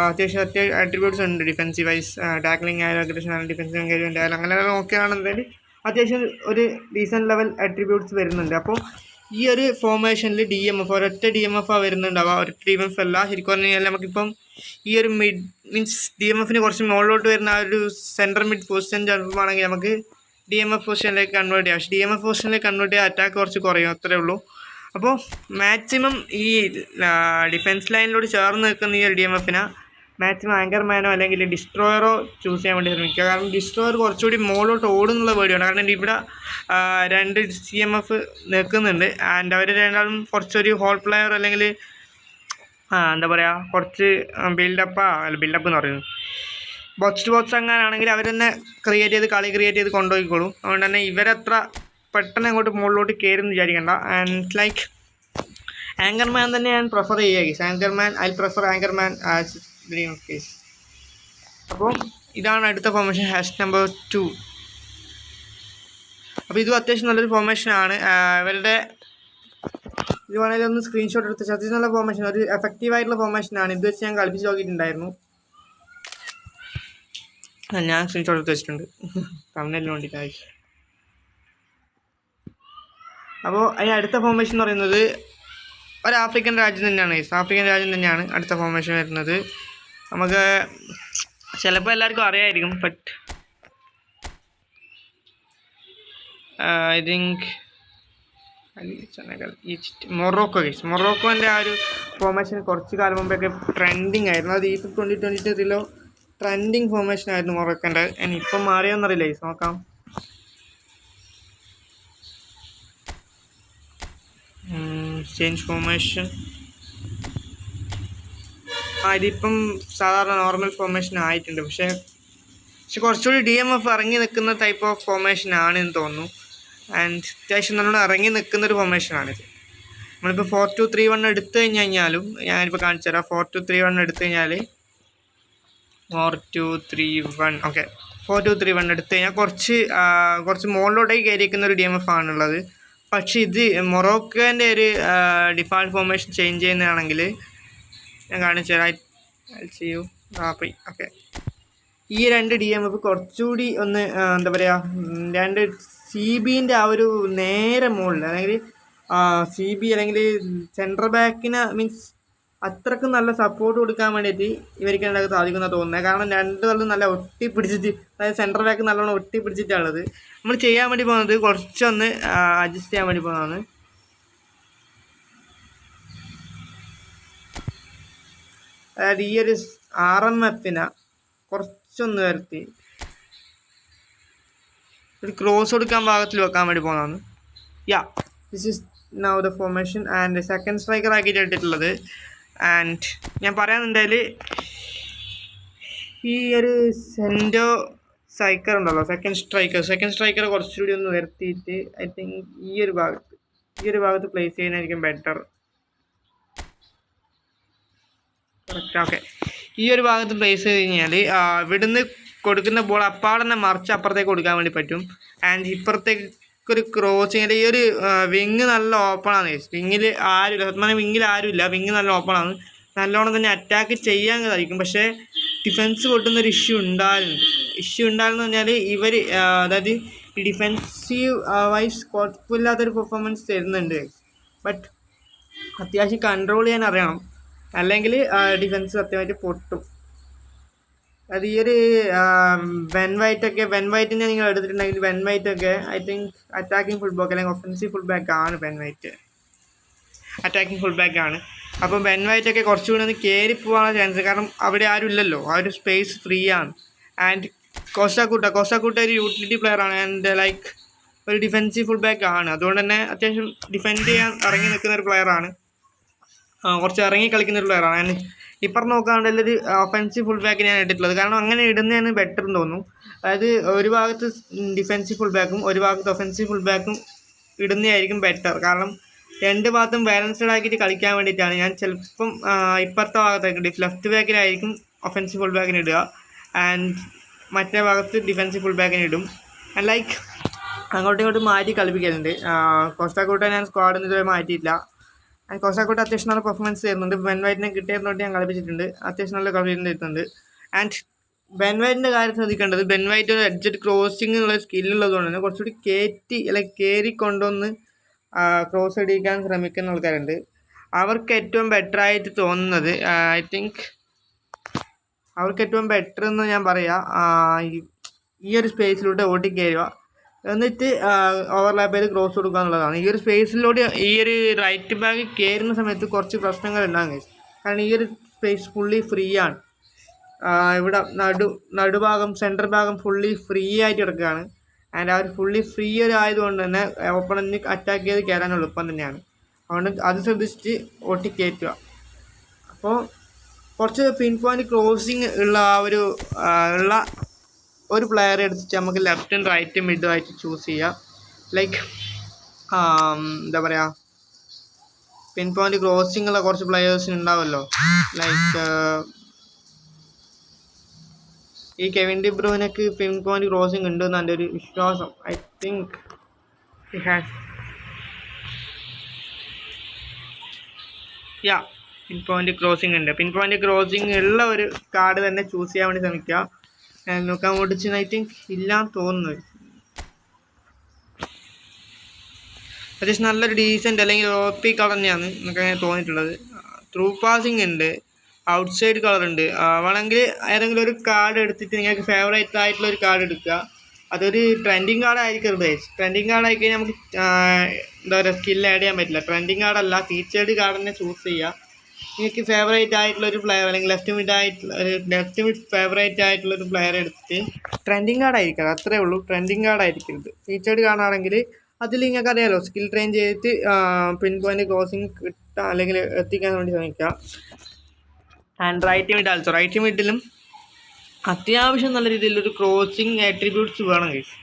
അത്യാവശ്യം ആട്രിബ്യൂട്ട്സ് ഉണ്ട് ഡിഫെൻസീവ് വൈസ്, ടാക്ലിംഗ് ആയാലും അഗ്രഷൻ ആയാലും ഡിഫെൻസീവ് എൻഗേജ്മെൻറ്റ് ആയാലും അങ്ങനെ നോക്കുകയാണെന്നുണ്ടെങ്കിൽ അത്യാവശ്യം ഒരു ഡീസൻറ്റ് ലെവൽ ആട്രിബ്യൂട്ട്സ് വരുന്നുണ്ട്. അപ്പോൾ ഈ ഒരു ഫോർമേഷനിൽ DMF ഒരൊറ്റ DMF വരുന്നുണ്ടാവുക. ഒരൊറ്റ DMF അല്ല, ശരിക്കും പറഞ്ഞു കഴിഞ്ഞാൽ നമുക്കിപ്പം ഈ ഒരു DMFന് കുറച്ച് മുകളിലോട്ട് വരുന്ന ആ ഒരു സെൻട്രൽ മിഡ് പൊസിഷൻ ചിലപ്പോൾ നമുക്ക് DMF പൊസിഷനിലേക്ക് കൺവേർട്ട് ചെയ്യാം. പക്ഷേ DMF പൊസിഷനിലേക്ക് കൺവേർട്ട് ചെയ്യാൻ അറ്റാക്ക് കുറച്ച് കുറയും, അത്രേ ഉള്ളൂ. അപ്പോൾ മാക്സിമം ഈ ഡിഫെൻസ് ലൈനിലോട് ചേർന്ന് നിൽക്കുന്ന ഈ ഒരു DMFന് മാക്സിമം ആങ്കർമാനോ അല്ലെങ്കിൽ ഡിസ്ട്രോയറോ ചൂസ് ചെയ്യാൻ വേണ്ടി ശ്രമിക്കുക. കാരണം ഡിസ്ട്രോയർ കുറച്ചുകൂടി മുകളിലോട്ട് ഓടുന്നുള്ള പേടിയാണ്. കാരണം ഇവിടെ 2 CMF നിൽക്കുന്നുണ്ട്. ആൻഡ് അവർ രണ്ടാളും കുറച്ചൊരു ഹോൾ പ്ലെയർ, അല്ലെങ്കിൽ എന്താ പറയുക കുറച്ച് ബിൽഡപ്പ് എന്ന് പറയുന്നത് ബോക്സ് ടു ബോക്സ് അങ്ങനെയാണെങ്കിൽ അവർ തന്നെ കളി ക്രിയേറ്റ് ചെയ്ത് കൊണ്ടുപോയിക്കോളും. അതുകൊണ്ട് തന്നെ ഇവരത്ര പെട്ടെന്ന് അങ്ങോട്ട് മുകളിലോട്ട് കയറുമെന്ന് വിചാരിക്കേണ്ട. ആൻഡ് ലൈക്ക് ആങ്കർമാൻ തന്നെ ഞാൻ പ്രിഫർ ചെയ്യുക. I prefer anchorman as dream of case. അപ്പോൾ ഇതാണ് അടുത്ത ഫോർമേഷൻ #2. അപ്പോൾ ഇതും അത്യാവശ്യം നല്ലൊരു ഫോർമേഷനാണ്. ഇവരുടെ ഇത് വേണമെങ്കിൽ ഒന്ന് സ്ക്രീൻഷോട്ട് എടുത്ത് അത്യാവശ്യം നല്ല ഫോർമേഷൻ, ഒരു എഫക്റ്റീവായിട്ടുള്ള ഫോർമേഷനാണ്. ഇത് വെച്ച് ഞാൻ കളിപ്പിച്ച് നോക്കിയിട്ടുണ്ടായിരുന്നു. ഞാൻ സ്ക്രീൻഷോട്ട് എടുത്ത് വെച്ചിട്ടുണ്ട് തമിഴിൽ വേണ്ടിയിട്ടായി. അപ്പോൾ അതിന് അടുത്ത ഫോർമേഷൻ എന്ന് പറയുന്നത് ഒരു ആഫ്രിക്കൻ രാജ്യം തന്നെയാണ്. ആഫ്രിക്കൻ രാജ്യം തന്നെയാണ് അടുത്ത ഫോർമേഷൻ വരുന്നത്. നമുക്ക് ചിലപ്പോൾ എല്ലാവർക്കും അറിയായിരിക്കും, but I think Senegal, Egypt, Morocco. മൊറോക്കോൻ്റെ ആ ഒരു ഫോർമേഷൻ കുറച്ച് കാലം മുമ്പൊക്കെ ട്രെൻഡിങ് ആയിരുന്നു. അത് ഈ 2023 ട്രെൻഡിങ് ഫോർമേഷൻ ആയിരുന്നു മൊറോക്കോൻ്റെ. ഇപ്പം മാറിയോന്നറിയില്ല, നോക്കാം. Change formation. ഇതിപ്പം സാധാരണ നോർമൽ ഫോർമേഷൻ ആയിട്ടുണ്ട്. പക്ഷേ കുറച്ചുകൂടി DMF ഇറങ്ങി നിൽക്കുന്ന ടൈപ്പ് ഓഫ് ഫോർമേഷൻ ആണെന്ന് തോന്നുന്നു. ആൻഡ് അത്യാവശ്യം നല്ലോണം ഇറങ്ങി നിൽക്കുന്നൊരു ഫോർമേഷനാണിത്. നമ്മളിപ്പോൾ 4-2-3-1 എടുത്തു കഴിഞ്ഞാലും, ഞാനിപ്പോൾ കാണിച്ചു തരാം. 4-2-3-1 എടുത്തു കഴിഞ്ഞാൽ 4-2-3-1 ഓക്കെ 4-2-3-1 എടുത്തു കഴിഞ്ഞാൽ കുറച്ച് മുകളിലോട്ടേക്ക് കയറിയിരിക്കുന്ന ഒരു DMF ആണുള്ളത്. പക്ഷേ ഇത് മൊറോക്കോൻ്റെ ഒരു ഡിഫാൾട്ട് ഫോർമേഷൻ ചേഞ്ച് ചെയ്യുന്നതാണെങ്കിൽ ഞാൻ കാണിച്ചു തരാം. ചെയ്യൂ ഓക്കെ. ഈ രണ്ട് DMF കുറച്ചുകൂടി ഒന്ന് എന്താ പറയുക, രണ്ട് CBൻ്റെ ആ ഒരു നേരെ മുകളിൽ, അല്ലെങ്കിൽ CB അല്ലെങ്കിൽ സെൻട്രൽ ബാക്കിന് മീൻസ് അത്രക്കും നല്ല സപ്പോർട്ട് കൊടുക്കാൻ വേണ്ടിയിട്ട് ഇവർക്ക് അതിനകത്ത് സാധിക്കുന്ന തോന്നുന്നത്. കാരണം രണ്ട് തള്ളും നല്ല ഒട്ടിപ്പിടിച്ചിട്ട്, അതായത് സെൻട്രൽ ബാക്ക് നല്ലോണം ഒട്ടിപ്പിടിച്ചിട്ടുള്ളത്. നമ്മൾ ചെയ്യാൻ വേണ്ടി പോകുന്നത് കുറച്ചൊന്ന് അഡ്ജസ്റ്റ് ചെയ്യാൻ വേണ്ടി പോകുന്നതാണ്. അതായത് ഈ ഒരു RMFനെ കുറച്ചൊന്ന് വരുത്തി ഒരു ക്രോസ് കൊടുക്കാൻ ഭാഗത്തിൽ വെക്കാൻ വേണ്ടി പോകുന്നതാണ്. This is now the formation. And second striker ആക്കിയിട്ട് ഇട്ടിട്ടുള്ളത്. ആൻഡ് ഞാൻ പറയാനുണ്ടെങ്കിൽ ഈ ഒരു സെൻറ്റോ സ്ട്രൈക്കർ ഉണ്ടല്ലോ, സെക്കൻഡ് സ്ട്രൈക്കർ കുറച്ചുകൂടി ഒന്ന് വരുത്തിയിട്ട് ഐ തിങ്ക് ഈ ഒരു ഭാഗത്ത് പ്ലേസ് ചെയ്യുന്നതായിരിക്കും ബെറ്റർ. കറക്റ്റ്. ഓക്കെ, ഈ ഒരു ഭാഗത്ത് പ്ലേസ് ചെയ്ത് കഴിഞ്ഞാൽ ഇവിടുന്ന് കൊടുക്കുന്ന ബോൾ അപ്പാടന്നെ മറിച്ച് അപ്പുറത്തേക്ക് കൊടുക്കാൻ വേണ്ടി പറ്റും. ആൻഡ് ഇപ്പുറത്തേക്ക് ഒരു ക്രോസിങ്ങിൽ ഈ ഒരു വിങ് നല്ല ഓപ്പണാണ്. വിങ്ങിൽ ആരുമില്ല, വിങ് നല്ല ഓപ്പണാണ്. നല്ലോണം തന്നെ അറ്റാക്ക് ചെയ്യാൻ സാധിക്കും. പക്ഷേ ഡിഫെൻസ് പൊട്ടുന്നൊരു ഇഷ്യൂ ഉണ്ടാകുന്നു പറഞ്ഞാൽ ഇവർ, അതായത് ഈ ഡിഫെൻസീവ് വൈസ് കുഴപ്പമില്ലാത്തൊരു പെർഫോമൻസ് തരുന്നുണ്ട്. ബട്ട് അത്യാവശ്യം കൺട്രോൾ ചെയ്യാൻ അറിയണം, അല്ലെങ്കിൽ ഡിഫെൻസ് സത്യമായിട്ട് പൊട്ടും. അത് ഈ ഒരു വെൻ വൈറ്റിനെ നിങ്ങൾ എടുത്തിട്ടുണ്ടെങ്കിൽ when വൈറ്റൊക്കെ I think attacking full back അല്ലെങ്കിൽ ഒഫൻസീവ് ഫുൾ ബാക്ക് ആണ്. When white attacking full back ആണ്. അപ്പം വെൻ വൈറ്റൊക്കെ കുറച്ചുകൂടി ഒന്ന് കയറി പോകാനുള്ള ചാൻസ്, കാരണം അവിടെ ആരും ഇല്ലല്ലോ, ആ ഒരു സ്പേസ് ഫ്രീ ആണ്. ആൻഡ് കോസ്റ്റാക്കൂട്ട ഒരു യൂട്ടിലിറ്റി പ്ലെയർ ആണ്. ആൻഡ് ലൈക്ക് ഒരു ഡിഫെൻസീവ് ഫുൾ ബാക്ക് ആണ്. അതുകൊണ്ട് തന്നെ അത്യാവശ്യം ഡിഫെൻഡ് ചെയ്യാൻ ഇറങ്ങി നിൽക്കുന്ന ഒരു പ്ലെയർ ആണ്, കുറച്ച് ഇറങ്ങി കളിക്കുന്ന ഒരു പ്ലെയറാണ്. ആൻഡ് ഇപ്പം നോക്കുകയാണെങ്കിൽ ഒരു ഒഫൻസീവ് ഫുൾ ബാക്കിന് ഞാൻ ഇട്ടിട്ടുള്ളത്. കാരണം അങ്ങനെ ഇടുന്നതാണ് ബെറ്റർ എന്ന് തോന്നുന്നു. അതായത് ഒരു ഭാഗത്ത് ഡിഫെൻസീവ് ഫുൾ ബാക്കും ഒരു ഭാഗത്ത് ഒഫൻസീവ് ഫുൾ ബാക്കും ഇടുന്നതായിരിക്കും ബെറ്റർ. കാരണം രണ്ട് ഭാഗത്തും ബാലൻസ്ഡ് ആക്കിയിട്ട് കളിക്കാൻ വേണ്ടിയിട്ടാണ് ഞാൻ ചിലപ്പം ഇപ്പുറത്തെ ഭാഗത്തേക്ക് ലെഫ്റ്റ് ബാക്കിലായിരിക്കും ഒഫൻസീവ് ഫുൾ ബാക്കിന് ഇടുക, ആൻഡ് മറ്റേ ഭാഗത്ത് ഡിഫെൻസീവ് ഫുൾ ബാക്കിന് ഇടും. ആൻഡ് ലൈക്ക് അങ്ങോട്ടും ഇങ്ങോട്ടും മാറ്റി കളിപ്പിക്കുന്നുണ്ട്. കോസ്റ്റാക്കൂട്ട ഞാൻ സ്ക്വാഡിൽ നിന്ന് ഇതുവരെ മാറ്റിയിട്ടില്ല. ആൻഡ് കോസ്റ്റാക്കൂട്ട അത്യാവശ്യം നല്ല പെർഫോമൻസ് തരുന്നുണ്ട്. ബെൻ വൈറ്റിനെ കിട്ടിയതിനോട്ട് ഞാൻ കളിപ്പിച്ചിട്ടുണ്ട്, അത്യാവശ്യം നല്ല കളിപ്പിച്ചിട്ട് തരുന്നുണ്ട്. ആൻഡ് ബെൻ വൈറ്റിൻ്റെ കാര്യം ശ്രദ്ധിക്കേണ്ടത്, ബെൻ വൈറ്റ് ഒരു എഡ്ജറ്റ് ക്രോസിംഗ് എന്നുള്ള സ്കില്ലുള്ളതുകൊണ്ട് തന്നെ കുറച്ചുകൂടി കയറി കൊണ്ടുവന്ന് ക്രോസ് അടിക്കാൻ ശ്രമിക്കുന്ന ആൾക്കാരുണ്ട്. അവർക്ക് ഏറ്റവും ബെറ്റർ ആയിട്ട് തോന്നുന്നത് ഐ തിങ്ക് അവർക്ക് ഏറ്റവും ബെറ്റർ എന്ന് ഞാൻ പറയാം, ഈ ഒരു സ്പേസിലൂടെ ഓടിക്കയറുക, എന്നിട്ട് ഓവർലാപ്പ് ചെയ്ത് ക്രോസ് കൊടുക്കുക എന്നുള്ളതാണ്. ഈ ഒരു സ്പേസിലൂടെ ഈ ഒരു റൈറ്റ് ബാക്ക് കയറുന്ന സമയത്ത് കുറച്ച് പ്രശ്നങ്ങൾ ഉണ്ടാകും. കാരണം ഈ ഒരു സ്പേസ് ഫുള്ളി ഫ്രീ ആണ്. ഇവിടെ നടുഭാഗം സെൻറ്റർ ഭാഗം ഫുള്ളി ഫ്രീ ആയിട്ട് കിടക്കുകയാണ്. ആൻഡ് അവർ ഫുള്ളി ഫ്രീ ആയതുകൊണ്ട് തന്നെ ഓപ്പണൻറ്റ് അറ്റാക്ക് ചെയ്ത് കയറാൻ എളുപ്പം തന്നെയാണ്. അതുകൊണ്ട് അത് ശ്രദ്ധിച്ചിട്ട് ഓട്ടിക്കയറ്റുക. അപ്പോൾ കുറച്ച് പിൻ പോയിൻ്റ് ക്രോസിങ് ഉള്ള ഒരു പ്ലെയർ എടുത്തിട്ട് നമുക്ക് ലെഫ്റ്റും റൈറ്റും മിഡും ആയിട്ട് ചൂസ് ചെയ്യാം. ലൈക്ക് എന്താ പറയുക, പിൻ പോയിൻ്റ് ക്രോസിങ് ഉള്ള കുറച്ച് പ്ലെയേഴ്സിന് ഉണ്ടാവുമല്ലോ. ലൈക്ക് ഈ കെവിൻ ഡി ബ്രൂയിനൊക്കെ പിൻ പോയിൻ്റ് ക്രോസിങ് ഉണ്ടെന്ന് എൻ്റെ ഒരു വിശ്വാസം. I think he has pin point crossing ഉണ്ട്. പിൻ പോയിൻ്റ് ക്രോസിങ് ഉള്ള ഒരു കാർഡ് തന്നെ ചൂസ് ചെയ്യാൻ വേണ്ടി ശ്രമിക്കുക. നോക്കാൻ മോഡിച്ചിന് ഐ തിങ്ക് ഇല്ലാന്ന് തോന്നുന്നു. അത്യാവശ്യം നല്ലൊരു ഡീസൻറ്റ് അല്ലെങ്കിൽ OP കളർ തന്നെയാണ് എനിക്ക് അങ്ങനെ തോന്നിയിട്ടുള്ളത്. ത്രൂ പാസിങ് ഉണ്ട്, ഔട്ട് സൈഡ് കളർ ഉണ്ട്. വേണമെങ്കിൽ ഏതെങ്കിലും ഒരു കാർഡ് എടുത്തിട്ട് നിങ്ങൾക്ക് ഫേവറേറ്റ് ആയിട്ടുള്ള ഒരു കാർഡ് എടുക്കുക. അതൊരു ട്രെൻഡിങ് കാർഡ് ആയിരിക്കരുത് ഗൈസ്. ട്രെൻഡിങ് കാർഡ് ആയിക്കഴിഞ്ഞാൽ നമുക്ക് എന്താ പറയുക സ്കിൽ ആഡ് ചെയ്യാൻ പറ്റില്ല. ട്രെൻഡിങ് കാർഡല്ല, ഫീച്ചേർഡ് കാർഡ് തന്നെ ചൂസ് ചെയ്യുക. നിങ്ങൾക്ക് ഫേവറേറ്റ് ആയിട്ടുള്ളൊരു പ്ലെയർ അല്ലെങ്കിൽ ലെഫ്റ്റ് മിഡ് ഫേവറേറ്റ് ആയിട്ടുള്ളൊരു പ്ലെയർ എടുത്തിട്ട് ട്രെൻഡിങ് കാർഡ് ആയിരിക്കണം, അത്രേ ഉള്ളൂ. ട്രെൻഡിങ് കാർഡ് ആയിരിക്കരുത്. ഫീച്ചേർഡ് കാർഡാണെങ്കിൽ അതിൽ നിങ്ങൾക്ക് അറിയാമല്ലോ, സ്കിൽ ട്രെയിൻ ചെയ്തിട്ട് പിൻ പോയിന്റ് ക്രോസിങ് കിട്ടാൻ അല്ലെങ്കിൽ എത്തിക്കാൻ വേണ്ടി ശ്രമിക്കുക. ആൻഡ് റൈറ്റ് മിഡിലും അത്യാവശ്യം നല്ല രീതിയിലൊരു ക്രോസിങ് ആട്രിബ്യൂട്ട്സ് വേണം ഗൈസ്.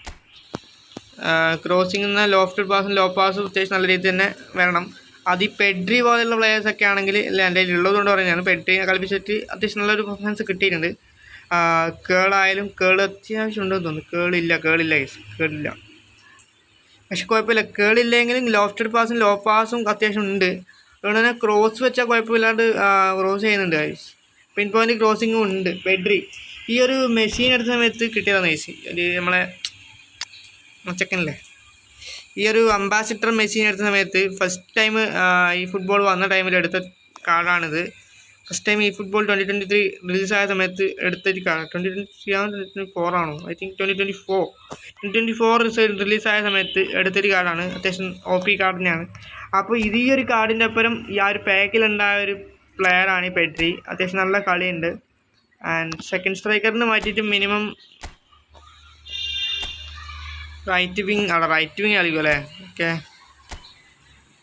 ക്രോസിങ് എന്ന ലോഫ്റ്റഡ് പാസും ലോ പാസും അത്യാവശ്യം നല്ല രീതിയിൽ തന്നെ വരണം. അത് ഈ പെഡ്രി പോലെയുള്ള പ്ലെയേഴ്സൊക്കെ ആണെങ്കിൽ എൻ്റെ കയ്യിൽ ഉള്ളതുകൊണ്ട് പറയുന്നതാണ്. പെഡ്രിനെ കളിപ്പിച്ചിട്ട് അത്യാവശ്യം നല്ലൊരു പെർഫോമൻസ് കിട്ടിയിട്ടുണ്ട്. കേളായാലും അത്യാവശ്യം ഉണ്ടെന്ന് തോന്നുന്നു. കേളില്ല ഗൈസ്, കേളില്ല. പക്ഷെ കുഴപ്പമില്ല, കേളില്ലെങ്കിലും ലോഫ്റ്റഡ് പാസും ലോ പാസും അത്യാവശ്യം ഉണ്ട്. അതുകൊണ്ട് തന്നെ ക്രോസ് വെച്ചാൽ കുഴപ്പമില്ലാണ്ട് ക്രോസ് ചെയ്യുന്നുണ്ട് ഗൈസ്. പിൻ പോയിന്റ് ക്രോസിങ്ങും ഉണ്ട്. പെഡ്രി ഈ ഒരു മെഷീൻ എടുത്ത സമയത്ത് കിട്ടിയതാണ് ഗൈസ്. ഒരു നമ്മളെ ചെക്കനല്ലേ, ഈ ഒരു അംബാസിഡർ മെഷീൻ എടുത്ത സമയത്ത് ഫസ്റ്റ് ടൈം ഈ ഫുട്ബോൾ വന്ന ടൈമിൽ എടുത്ത കാർഡാണിത്. ഫസ്റ്റ് ടൈം ഈ ഫുട്ബോൾ 2023 റിലീസായ സമയത്ത് എടുത്തൊരു കാർഡ്. 2024 ആണോ? ഐ തിങ്ക് 2024 റിലീസായ സമയത്ത് എടുത്തൊരു കാർഡാണ്. അത്യാവശ്യം OP കാർഡ് തന്നെയാണ്. അപ്പോൾ ഇത് ഈ ഒരു കാർഡിൻ്റെ ഒപ്പം ഈ ഒരു പാക്കിലുണ്ടായ ഒരു പ്ലെയറാണ് ഈ പെഡ്രി. അത്യാവശ്യം നല്ല കളിയുണ്ട്. ആൻഡ് സെക്കൻഡ് സ്ട്രൈക്കറിന് മാറ്റിയിട്ട് മിനിമം റൈറ്റ് വിങ് കളിക്കും അല്ലേ? ഓക്കെ,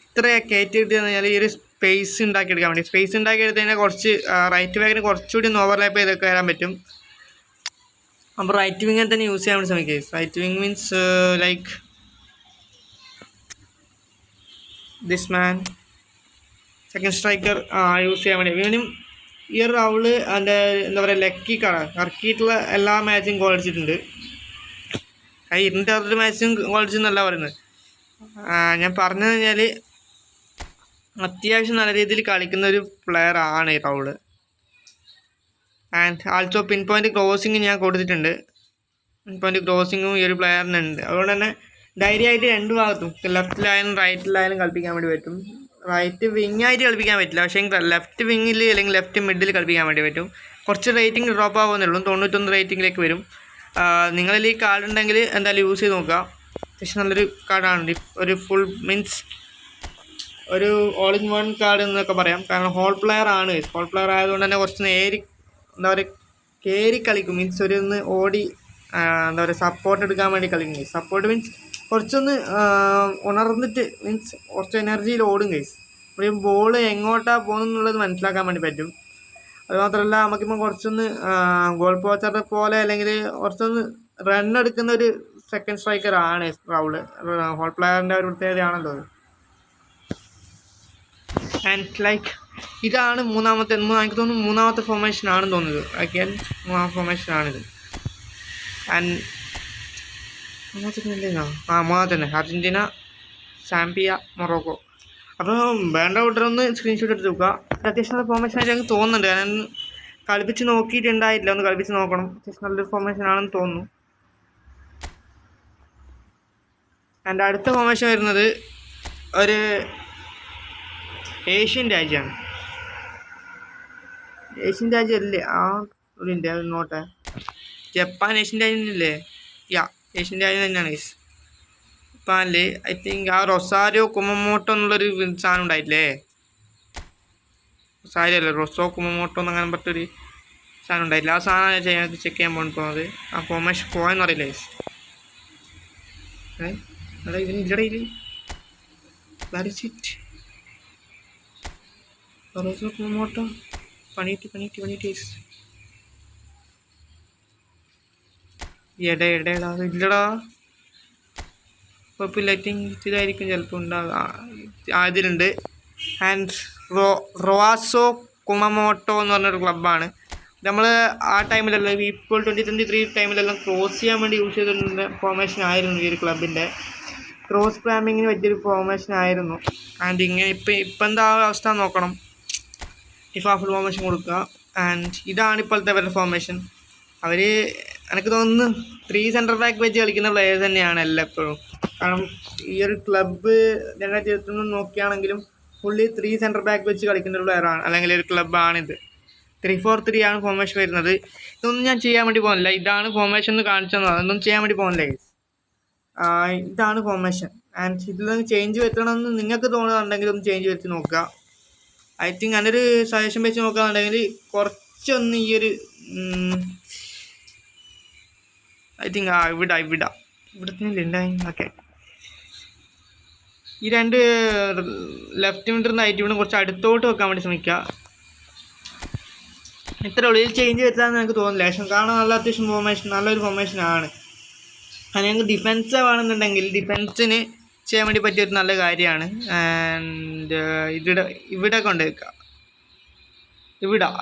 ഇത്രയൊക്കെ കയറ്റി കിട്ടിയെന്ന് പറഞ്ഞാൽ ഈ ഒരു സ്പേസ് ഉണ്ടാക്കിയെടുക്കാൻ വേണ്ടി. സ്പേസ് ഉണ്ടാക്കിയെടുത്ത് കഴിഞ്ഞാൽ കുറച്ച് റൈറ്റ് ബാക്കിന് കുറച്ചുകൂടി ഒന്ന് ഓവർലാപ്പ് ചെയ്തൊക്കെ വരാൻ പറ്റും. അപ്പോൾ റൈറ്റ് വിങ്ങിൽ തന്നെ യൂസ് ചെയ്യാൻ വേണ്ടി ശ്രമിക്കുക. Right wing means like this man, second striker use ചെയ്യാൻ വേണ്ടി. ഇവനും ഈ ഒരു റൗള് അതിൻ്റെ എന്താ പറയുക ലക്കി കാർഡ് ഇറക്കിയിട്ടുള്ള എല്ലാ മാച്ചും ഗോൾ അടിച്ചിട്ടുണ്ട്. 260 മാച്ചും ഗോൾ അടിച്ചെന്നല്ല പറയുന്നത്. ഞാൻ പറഞ്ഞു കഴിഞ്ഞാൽ അത്യാവശ്യം നല്ല രീതിയിൽ കളിക്കുന്ന ഒരു പ്ലെയർ ആണ് ഈ role. And also pin point crossing ഞാൻ കൊടുത്തിട്ടുണ്ട്. പിൻ പോയിന്റ് ക്രോസിങ്ങും ഈ ഒരു പ്ലെയറിനുണ്ട്. അതുകൊണ്ട് തന്നെ ധൈര്യമായിട്ട് രണ്ട് ഭാഗത്തും ലെഫ്റ്റിലായാലും റൈറ്റിലായാലും കളിപ്പിക്കാൻ വേണ്ടി പറ്റും. റൈറ്റ് വിങ്ങായിട്ട് കളിപ്പിക്കാൻ പറ്റില്ല, പക്ഷേ ലെഫ്റ്റ് വിങ്ങിൽ അല്ലെങ്കിൽ ലെഫ്റ്റ് മിഡിൽ കളിപ്പിക്കാൻ വേണ്ടി പറ്റും. കുറച്ച് റേറ്റിംഗ് ഡ്രോപ്പ് ആവുന്നുള്ളൂ, 91 റേറ്റിംഗിലേക്ക് വരും. നിങ്ങളിൽ ഈ കാർഡ് ഉണ്ടെങ്കിൽ എന്തായാലും യൂസ് ചെയ്ത് നോക്കുക. അത്യാവശ്യം നല്ലൊരു കാർഡാണ്. ഒരു ഫുൾ മീൻസ് ഒരു ഓൾ ഇൻ വൺ കാർഡ് എന്നൊക്കെ പറയാം. കാരണം ഹോൾ പ്ലെയർ ആണ്. ഹോൾ പ്ലെയർ ആയതുകൊണ്ട് തന്നെ കുറച്ച് എന്താ പറയുക കയറി കളിക്കും. മീൻസ് ഒന്ന് ഓടി എന്താ പറയുക സപ്പോർട്ട് എടുക്കാൻ വേണ്ടി കളിക്കും. സപ്പോർട്ട് മീൻസ് കുറച്ചൊന്ന് ഉണർന്നിട്ട് മീൻസ് കുറച്ച് എനർജിയിൽ ഓടും ഗൈസ്. അപ്പോൾ ഈ ബോൾ എങ്ങോട്ടാണ് പോകുന്നുള്ളത് മനസ്സിലാക്കാൻ വേണ്ടി പറ്റും. അതുമാത്രമല്ല നമുക്കിപ്പോൾ കുറച്ചൊന്ന് ഗോൾ പോച്ചറിനെ പോലെ അല്ലെങ്കിൽ കുറച്ചൊന്ന് റൺ എടുക്കുന്ന ഒരു സെക്കൻഡ് സ്ട്രൈക്കർ ആണ് റൗള്. ഹോൾ പ്ലെയറിൻ്റെ ഒരു പ്രത്യേകതയാണല്ലോ അത്. ആൻഡ് ലൈക്ക് ഇതാണ് എനിക്ക് തോന്നുന്നു മൂന്നാമത്തെ ഫോർമേഷൻ ആണെന്ന് തോന്നുന്നത്. അഗൈൻ മൂന്നാമത്തെ ഫോർമേഷനാണിത്. ആൻഡ് മൂന്നാമത്തെ തന്നെ അർജൻറ്റീന, സാംബിയ, മൊറോക്കോ. അപ്പോൾ വേണ്ട കൂട്ടരൊന്ന് സ്ക്രീൻഷോട്ട് എടുത്ത് നോക്കുക. അത്യാവശ്യം നല്ല ഫോർമേഷനായിട്ട് ഞങ്ങൾക്ക് തോന്നുന്നുണ്ട്. ഞാൻ കളിപ്പിച്ച് നോക്കിയിട്ടുണ്ടായിട്ടില്ല, ഒന്ന് കളിപ്പിച്ച് നോക്കണം. അത്യാവശ്യം നല്ലൊരു ഫോർമേഷൻ ആണെന്ന് തോന്നുന്നു. ആൻഡ് അടുത്ത ഫോർമേഷൻ വരുന്നത് ഒരു ഏഷ്യൻ രാജ്യമാണ്. ഏഷ്യൻ രാജ്യമല്ലേ? ഒരു ഇന്ത്യ നോട്ടെ, ജപ്പാൻ ഏഷ്യൻ രാജ്യമില്ലേ? ഏഷ്യൻ രാജ്യം തന്നെയാണ് ജപ്പാനിൽ. ഐ തിങ്ക് റൊസാരിയോ കുമമോട്ടോ എന്നുള്ളൊരു സാധനം ഉണ്ടായിട്ടില്ലേ? റൊസാരിയോ അല്ലേ, റൊസോ കുമമോട്ടോ എന്നങ്ങനെ പറഞ്ഞൊരു സാധനം ഉണ്ടായിട്ടില്ല. ആ സാധനം ഞാൻ ചെക്ക് ചെയ്യാൻ പോകുന്നത്. ആ ഫോർമേഷൻ പോയെന്ന് അറിയില്ല. ഇതിനിടയിൽ റൊസോ കുമമോട്ടോ പണിയിട്ട് ഇല്ലടാ, കുഴപ്പമില്ല. ഐ തിങ്ക് ഇതിലായിരിക്കും ചിലപ്പോൾ ഉണ്ടാകുക. ഇതിലുണ്ട്. ആൻഡ് റൊവാസോ കുമമോട്ടോ എന്ന് പറഞ്ഞൊരു ക്ലബ്ബാണ്. നമ്മൾ ആ ടൈമിലെല്ലാം ഇപ്പോൾ 2023 ടൈമിലെല്ലാം ക്രോസ് ചെയ്യാൻ വേണ്ടി യൂസ് ചെയ്തിട്ടുള്ള ഫോർമേഷൻ ആയിരുന്നു ഈ ഒരു ക്ലബിൻ്റെ. ക്രോസ് ക്ലാമ്പിങ്ങിന് പറ്റിയൊരു ഫോർമേഷൻ ആയിരുന്നു. ആൻഡ് ഇങ്ങനെ ഇപ്പം എന്താ അവസ്ഥ നോക്കണം. ഫുൾ ഫോർമേഷൻ കൊടുക്കുക. ആൻഡ് ഇതാണ് ഇപ്പോഴത്തെ അവരുടെ ഫോർമേഷൻ. അവർ എനിക്ക് തോന്നുന്നു 3 സെൻറ്റർ ബാക്ക് വെച്ച് കളിക്കുന്ന പ്ലെയേഴ്സ് തന്നെയാണ് എപ്പോഴും. കാരണം ഈ ഒരു ക്ലബ്ബ് 2021 നോക്കുകയാണെങ്കിലും ഫുള്ളി 3 സെൻറ്റർ ബാക്ക് വെച്ച് കളിക്കുന്ന ഒരു പ്ലെയറാണ്, അല്ലെങ്കിൽ ഒരു ക്ലബ്ബാണിത്. 3-4-3 ആണ് ഫോർമേഷൻ വരുന്നത്. ഇതൊന്നും ഞാൻ ചെയ്യാൻ വേണ്ടി പോകുന്നില്ല, ഇതാണ് ഫോർമേഷൻ എന്ന് കാണിച്ചു തന്നത്, അതൊന്നും ചെയ്യാൻ വേണ്ടി പോകുന്നില്ല. ഇതാണ് ഫോർമേഷൻ. ആൻഡ് ഇതിലൊന്ന് ചേഞ്ച് വരുത്തണമെന്ന് നിങ്ങൾക്ക് തോന്നുന്നുണ്ടെങ്കിൽ ഒന്ന് ചേഞ്ച് വരുത്തി നോക്കുക. ഐ തിങ്ക് അതിനൊരു സജഷൻ വെച്ച് നോക്കുകയാണെന്നുണ്ടെങ്കിൽ കുറച്ചൊന്ന് ഈ ഒരു ഐ തിങ്ക് ഇവിടെ തന്നെ ഓക്കെ, ഈ 2 ലെഫ്റ്റ് മിഡറും റൈറ്റ് മിഡറും കുറച്ച് അടുത്തോട്ട് വെക്കാൻ വേണ്ടി ശ്രമിക്കുക. ഇത്ര ഉള്ളിൽ ചേഞ്ച് വരുത്താമെന്ന് എനിക്ക് തോന്നുന്നില്ല. പക്ഷെ കാണാൻ നല്ല അത്യാവശ്യം ഫോർമേഷൻ, നല്ലൊരു ഫോർമേഷനാണ്. അത് ഞങ്ങൾക്ക് ഡിഫെൻസ് ആണെന്നുണ്ടെങ്കിൽ ഡിഫെൻസിന് ചെയ്യാൻ വേണ്ടി പറ്റിയൊരു നല്ല കാര്യമാണ്. ആൻഡ് ഇവിടെ കൊണ്ടുവയ്ക്കുക,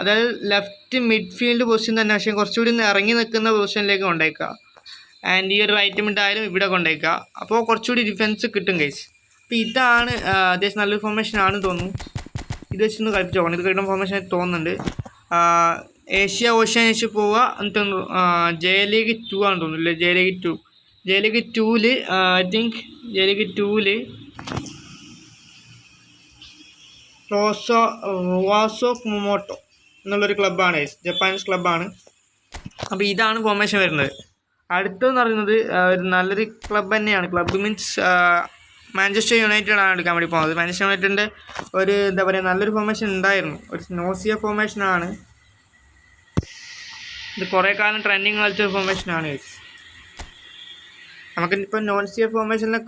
അതായത് ലെഫ്റ്റ് മിഡ്ഫീൽഡ് പൊസിഷൻ തന്നെ, പക്ഷേ കുറച്ചുകൂടി ഇറങ്ങി നിൽക്കുന്ന പൊസിഷനിലേക്ക് കൊണ്ടുവയ്ക്കുക. ആൻഡ് ഈ ഒരു റൈറ്റ് മിഡ് ആയാലും ഇവിടെ കൊണ്ടുവയ്ക്കുക. അപ്പോൾ കുറച്ചുകൂടി ഡിഫെൻസ് കിട്ടും ഗൈസ്. അപ്പോൾ ഇതാണ് അത്യാവശ്യം നല്ലൊരു ഫോർമേഷൻ ആണെന്ന് തോന്നുന്നു. ഇത് വെച്ചൊന്ന് കളിപ്പിച്ച് നോക്കണം, ഇത് കിട്ടുന്ന ഫോർമേഷൻ തോന്നുന്നുണ്ട്. ഓഷ്യാനിച്ച് പോവുക, എന്നിട്ട് ജെ ലീഗ് 2 ആണെന്ന് തോന്നുന്നു. J league 2 I think J league 2 റുവാസോ കുമോട്ടോ എന്നുള്ളൊരു ക്ലബ്ബാണ്, ജപ്പാനീസ് ക്ലബ്ബാണ്. അപ്പോൾ ഇതാണ് ഫോർമേഷൻ വരുന്നത്. അടുത്തെന്ന് പറയുന്നത് ഒരു നല്ലൊരു ക്ലബ്ബ് തന്നെയാണ്. ക്ലബ്ബ് മീൻസ് മാഞ്ചസ്റ്റർ യുണൈറ്റഡ് ആണ് എടുക്കാൻ വേണ്ടി പോകുന്നത്. മാഞ്ചസ്റ്റർ യുണൈറ്റഡിൻ്റെ ഒരു എന്താ പറയുക നല്ലൊരു ഫോർമേഷൻ ഉണ്ടായിരുന്നു, ഒരു നോസിയ ഫോർമേഷനാണ് ഇത്. കുറേ കാലം ട്രെൻഡിങ് കളിച്ചൊരു ഫോർമേഷനാണ്. നമുക്കിപ്പോൾ നോൺ സിയ ഫോർമേഷനിൽ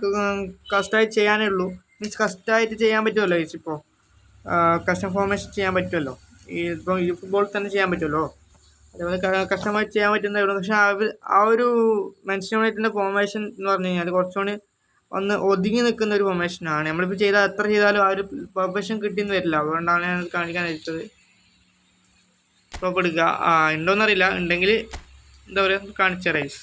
കസ്റ്റമായിട്ട് ചെയ്യാനേ ഉള്ളൂ. മീൻസ് കസ്റ്റമായിട്ട് ചെയ്യാൻ പറ്റുമല്ലോ ഇപ്പോൾ, കസ്റ്റം ഫോർമേഷൻ ചെയ്യാൻ പറ്റുമല്ലോ. ഇപ്പോൾ ഈ ഫുട്ബോൾ തന്നെ ചെയ്യാൻ പറ്റുമല്ലോ, അതേപോലെ കസ്റ്റമായിട്ട് ചെയ്യാൻ പറ്റുന്നതേ ഉള്ളൂ. പക്ഷേ ആ ഒരു മാഞ്ചസ്റ്റർ യുണൈറ്റഡിൻ്റെ ഫോർമേഷൻ എന്ന് പറഞ്ഞു കഴിഞ്ഞാൽ കുറച്ചുകൂടി ഒന്ന് ഒതുങ്ങി നിൽക്കുന്ന ഒരു ഫോർമേഷനാണ്. നമ്മളിപ്പോൾ ചെയ്താൽ എത്ര ചെയ്താലും ആ ഒരു പെർഫെക്ഷൻ കിട്ടിയെന്ന് വരില്ല. അതുകൊണ്ടാണ് ഞാൻ കാണിക്കാൻ വെച്ചത്. ടോപ്പ് എടുക്കുക, ഉണ്ടോയെന്നറിയില്ല, ഉണ്ടെങ്കിൽ എന്താ പറയുക കാണിച്ച റൈസ്.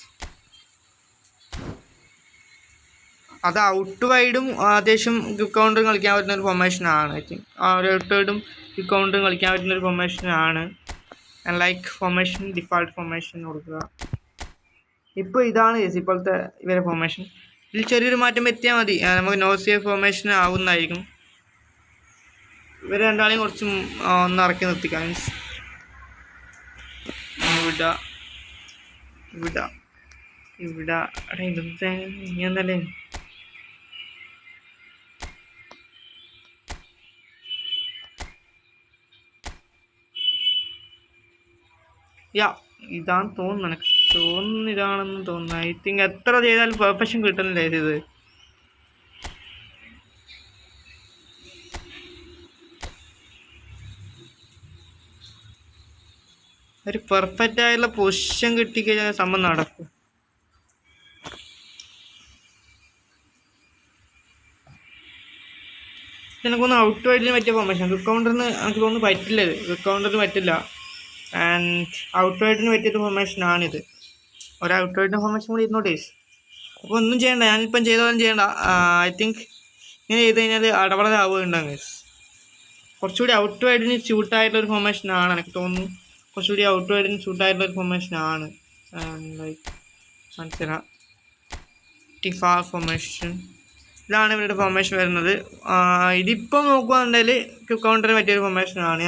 അത് ഔട്ട് വൈഡും അത്യാവശ്യം ക്വിക്ക് കൗണ്ടറും കളിക്കാൻ പറ്റുന്ന ഒരു ഫോർമേഷനാണ്. ഐ തിങ്ക് ഔട്ട് വൈഡും ക്വിക്ക് കൗണ്ടറും കളിക്കാൻ പറ്റുന്ന ഒരു ഫോർമേഷനാണ്. ലൈക്ക് ഫോർമേഷൻ ഡിഫാൾട്ട് ഫോർമേഷൻ കൊടുക്കുക. ഇപ്പോൾ ഇതാണ് ഇപ്പോഴത്തെ ഇവരെ ഫോർമേഷൻ. ഇതിൽ ചെറിയൊരു മാറ്റം വരുത്തിയാൽ മതി, നമുക്ക് നോസിയ ഫോർമേഷൻ ആവുന്നതായിരിക്കും. ഇവർ രണ്ടാളെയും കുറച്ച് ഒന്ന് ഇറക്കി നിർത്തിക്കാം. മീൻസ് ഇവിടെ ഇനി എന്തല്ലേ ഇതാണെന്ന് തോന്നുന്നു, എനിക്ക് തോന്നുന്നു ഇതാണെന്ന് തോന്നുന്നു. ഐ തിങ്ക് എത്ര ചെയ്താലും പെർഫെക്ഷൻ കിട്ടുന്നില്ല ഇത്. ഒരു പെർഫെക്റ്റ് ആയുള്ള പൊസിഷൻ കിട്ടിക്കഴിഞ്ഞാൽ സംഭവം നടക്കും. എനിക്കൊന്ന് ഔട്ട് വൈഡിന് പറ്റിയ ഫോർമേഷൻ, ക്വിക്ക് കൗണ്ടറിന് എനിക്ക് തോന്നുന്നു പറ്റില്ല. ക്വിക്ക് കൗണ്ടറിന് പറ്റില്ല. ആൻഡ് ഔട്ട് വൈഡിന് പറ്റിയൊരു ഫോർമേഷനാണിത്. ഒരു ഔട്ട് വൈഡിൻ്റെ ഫോർമേഷൻ കൂടി ഇരുന്നോട്ടെ. അപ്പോൾ ഒന്നും ചെയ്യണ്ട, ഞാനിപ്പം ചെയ്തോളം ചെയ്യണ്ട. ഐ തിങ്ക് ഇങ്ങനെ ചെയ്ത് കഴിഞ്ഞാൽ അടപടലാവുകയുണ്ടാകും. കുറച്ചുകൂടി ഔട്ട് വൈഡിന് സ്യൂട്ടായിട്ടുള്ളൊരു ഫോർമേഷനാണ് എനിക്ക് തോന്നുന്നു. കുറച്ചുകൂടി ഔട്ട് വൈഡിന് സ്യൂട്ടായിട്ടുള്ളൊരു ഫോർമേഷനാണ്. ലൈക്ക് മനസ്സിലാ ടിഫാ ഫോർമേഷൻ, ഇതാണ് ഇവരുടെ ഫോർമേഷൻ വരുന്നത്. ഇതിപ്പം നോക്കുകയാണെന്നുണ്ടെങ്കിൽ ക്വിക്ക് കൗണ്ടറിന് പറ്റിയൊരു ഫോർമേഷനാണ്.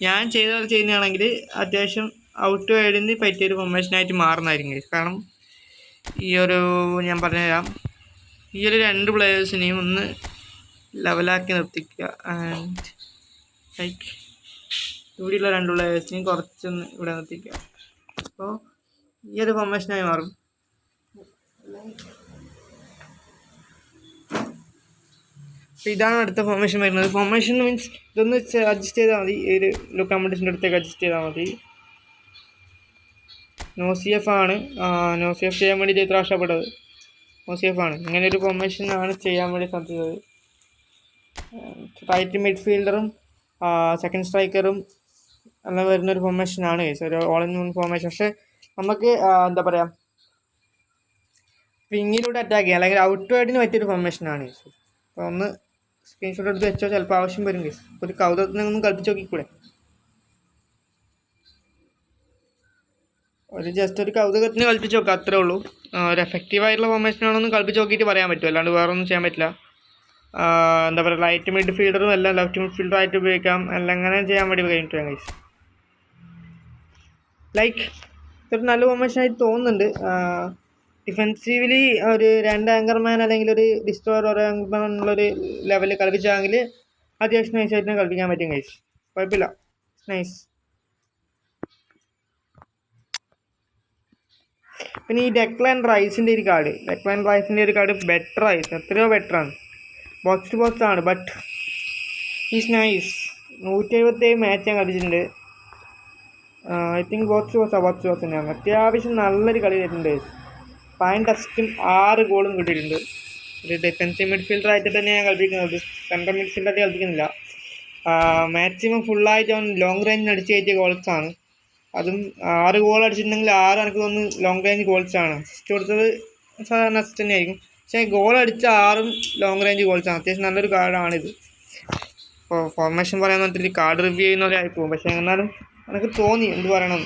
ഞാൻ ചെയ്യുന്നതാണെങ്കിൽ അത്യാവശ്യം ഔട്ട് വൈഡിന് പറ്റിയൊരു ഫോർമേഷനായിട്ട് മാറുന്നതായിരിക്കും. കാരണം ഈ ഒരു ഞാൻ പറഞ്ഞുതരാം, ഈ ഒരു 2 പ്ലെയേഴ്സിനെയും ഒന്ന് ലെവലാക്കി നിർത്തിക്കുക. ആൻഡ് ലൈക്ക് ഇവിടെയുള്ള 2 പ്ലെയേഴ്സിനെയും കുറച്ചൊന്ന് ഇവിടെ നിർത്തിക്കുക. അപ്പോൾ ഈ ഒരു ഫോർമേഷനായി മാറും. അപ്പോൾ ഇതാണ് അടുത്ത ഫോർമേഷൻ വരുന്നത്. ഫോർമേഷൻ മീൻസ് ഇതൊന്ന് അഡ്ജസ്റ്റ് ചെയ്താൽ മതി, ഈ ഒരു കമ്പറ്റീഷൻ്റെ അടുത്തേക്ക് അഡ്ജസ്റ്റ് ചെയ്താൽ മതി. നോസിഎഫ് ആണ്, നോസിഎഫ് ചെയ്യാൻ വേണ്ടി ഇത്ര ആവശ്യപ്പെട്ടത് നോസിഎഫ് ആണ്. ഇങ്ങനെ ഒരു ഫോർമേഷനാണ് ചെയ്യാൻ വേണ്ടി സാധിച്ചത്. റൈറ്റ് മിഡ്ഫീൽഡറും സെക്കൻഡ് സ്ട്രൈക്കറും എല്ലാം വരുന്നൊരു ഫോർമേഷനാണ്, ഒരു ഓൾ ഇൻ വൺ ഫോർമേഷൻ. പക്ഷേ നമുക്ക് എന്താ പറയുക വിങ്ങിലൂടെ അറ്റാക്ക് ചെയ്യാം, അല്ലെങ്കിൽ ഔട്ട് വൈഡിന് പറ്റിയൊരു ഫോർമേഷനാണ്. അപ്പോൾ ഒന്ന് സ്ക്രീൻഷോട്ട് എടുത്ത് വെച്ചോ, ചിലപ്പോൾ ആവശ്യം വരും. ഒരു കൗതുകത്തിനൊന്നും കളിപ്പിച്ച് നോക്കിക്കൂടെ. ജസ്റ്റ് ഒരു കൗതുകത്തിന് കളിപ്പിച്ച് നോക്കാം, അത്രേ ഉള്ളൂ. ഒരു എഫക്റ്റീവായിട്ടുള്ള ഫോർമേഷനാണെന്ന് കളിപ്പിച്ച് നോക്കിയിട്ട് പറയാൻ പറ്റും, അല്ലാണ്ട് വേറെ ഒന്നും ചെയ്യാൻ പറ്റില്ല. എന്താ പറയുക, റൈറ്റ് മിഡ് ഫീൽഡറും എല്ലാം ലെഫ്റ്റ് മിഡ് ഫീൽഡറായിട്ട് ഉപയോഗിക്കാം, എല്ലാം അങ്ങനെ ചെയ്യാൻ വേണ്ടി കഴിഞ്ഞിട്ട് ഗൈസ്. ലൈക്ക് ഇതൊരു നല്ല ഫോർമേഷനായിട്ട് തോന്നുന്നുണ്ട്. ഡിഫെൻസീവ്ലി ഒരു 2 ആങ്കർമാൻ അല്ലെങ്കിൽ ഒരു ഡിസ്ട്രോയർ ഒരു ആങ്കർമാൻ എന്നുള്ളൊരു ലെവലിൽ കളിപ്പിച്ചാണെങ്കിൽ അത്യാവശ്യം നൈസായിട്ട് കളിപ്പിക്കാൻ പറ്റും ഗൈസ്, കുഴപ്പമില്ല, നൈസ്. പിന്നെ ഈ ഡെക്ലാൻ റൈസിൻ്റെ ഒരു കാർഡ് ബെറ്റർ ആയിട്ട് എത്രയോ ബെറ്ററാണ്. ബോക്സ് ടു ബോക്സ് ആണ്, ബട്ട് ഈസ് നൈസ്. 177 മാച്ച് ഞാൻ കളിച്ചിട്ടുണ്ട്. I think box to box തന്നെയാണ്. അത്യാവശ്യം നല്ലൊരു കളി ചെയ്തിട്ടുണ്ട്. 5 ടെസ്റ്റും 6 ഗോളും കിട്ടിയിട്ടുണ്ട്. ഒരു ഡിഫെൻസീവ് മിഡ്ഫീൽഡറായിട്ട് തന്നെ ഞാൻ കളിപ്പിക്കുന്നത്, സെൻട്രൽ മിഡ്ഫീൽഡറായിട്ട് കളിക്കുന്നില്ല. മാക്സിമം ഫുള്ളായിട്ട് അവൻ ലോങ് റേഞ്ചിന് അടിച്ച് കയറ്റിയ ഗോൾസാണ്. അതും 6 ഗോൾ അടിച്ചിട്ടുണ്ടെങ്കിൽ 6 എനിക്ക് തോന്നുന്നു ലോങ് റേഞ്ച് ഗോൾസാണ്. അസിസ്റ്റ് കൊടുത്തത് സാധാരണ അസിസ്റ്റ് തന്നെയായിരിക്കും, പക്ഷേ ഗോൾ അടിച്ച 6ഉം ലോങ് റേഞ്ച് ഗോൾസാണ്. അത്യാവശ്യം നല്ലൊരു കാർഡാണിത്. ഇപ്പോൾ ഫോർമേഷൻ പറയാൻ പറഞ്ഞിട്ട് കാർഡ് റിവ്യൂ ചെയ്യുന്നവരെ ആയിപ്പോകും, പക്ഷേ എന്നാലും എനിക്ക് തോന്നി എന്ത് പറയണം,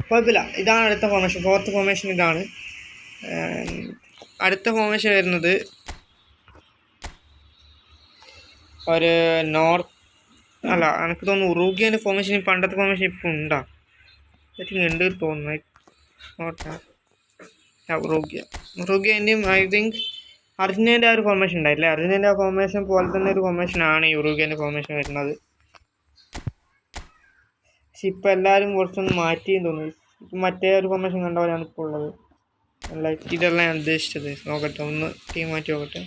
കുഴപ്പമില്ല. ഇതാണ് അടുത്ത ഫോർമേഷൻ, 4th ഫോർമേഷൻ ഇതാണ്. അടുത്ത ഫോർമേഷൻ വരുന്നത് ഒരു എനിക്ക് തോന്നുന്നു ഉറുഗ്വേൻ്റെ ഫോർമേഷൻ. പണ്ടത്തെ ഫോർമേഷൻ ഇപ്പം ഉണ്ടോ? ഐ തിങ്ക് ഉണ്ട് തോന്നുന്നു. ഉറുഗ്വേൻ്റെയും ഐ തിങ്ക് അർജൻറ്റീനയുടെ ആ ഒരു ഫോർമേഷൻ ഉണ്ടായില്ലേ, അർജൻറ്റീനയുടെ ആ ഫോർമേഷൻ പോലെ തന്നെ ഒരു ഫോർമേഷനാണ് ഈ ഉറുഗ്വേൻ്റെ ഫോർമേഷൻ വരുന്നത്. പക്ഷെ ഇപ്പം എല്ലാവരും കുറച്ചൊന്ന് മാറ്റിയെന്ന് തോന്നുന്നു. ഇപ്പം മറ്റേ ഒരു ഫോർമേഷൻ കണ്ട പോലെയാണ് ഇപ്പോൾ ഉള്ളത്. ലൈക്ക് ഇതെല്ലാം ഞാൻ ഉദ്ദേശിച്ചത്. നോക്കട്ടെ, ഒന്ന് ടീം മാറ്റി നോക്കട്ടെ.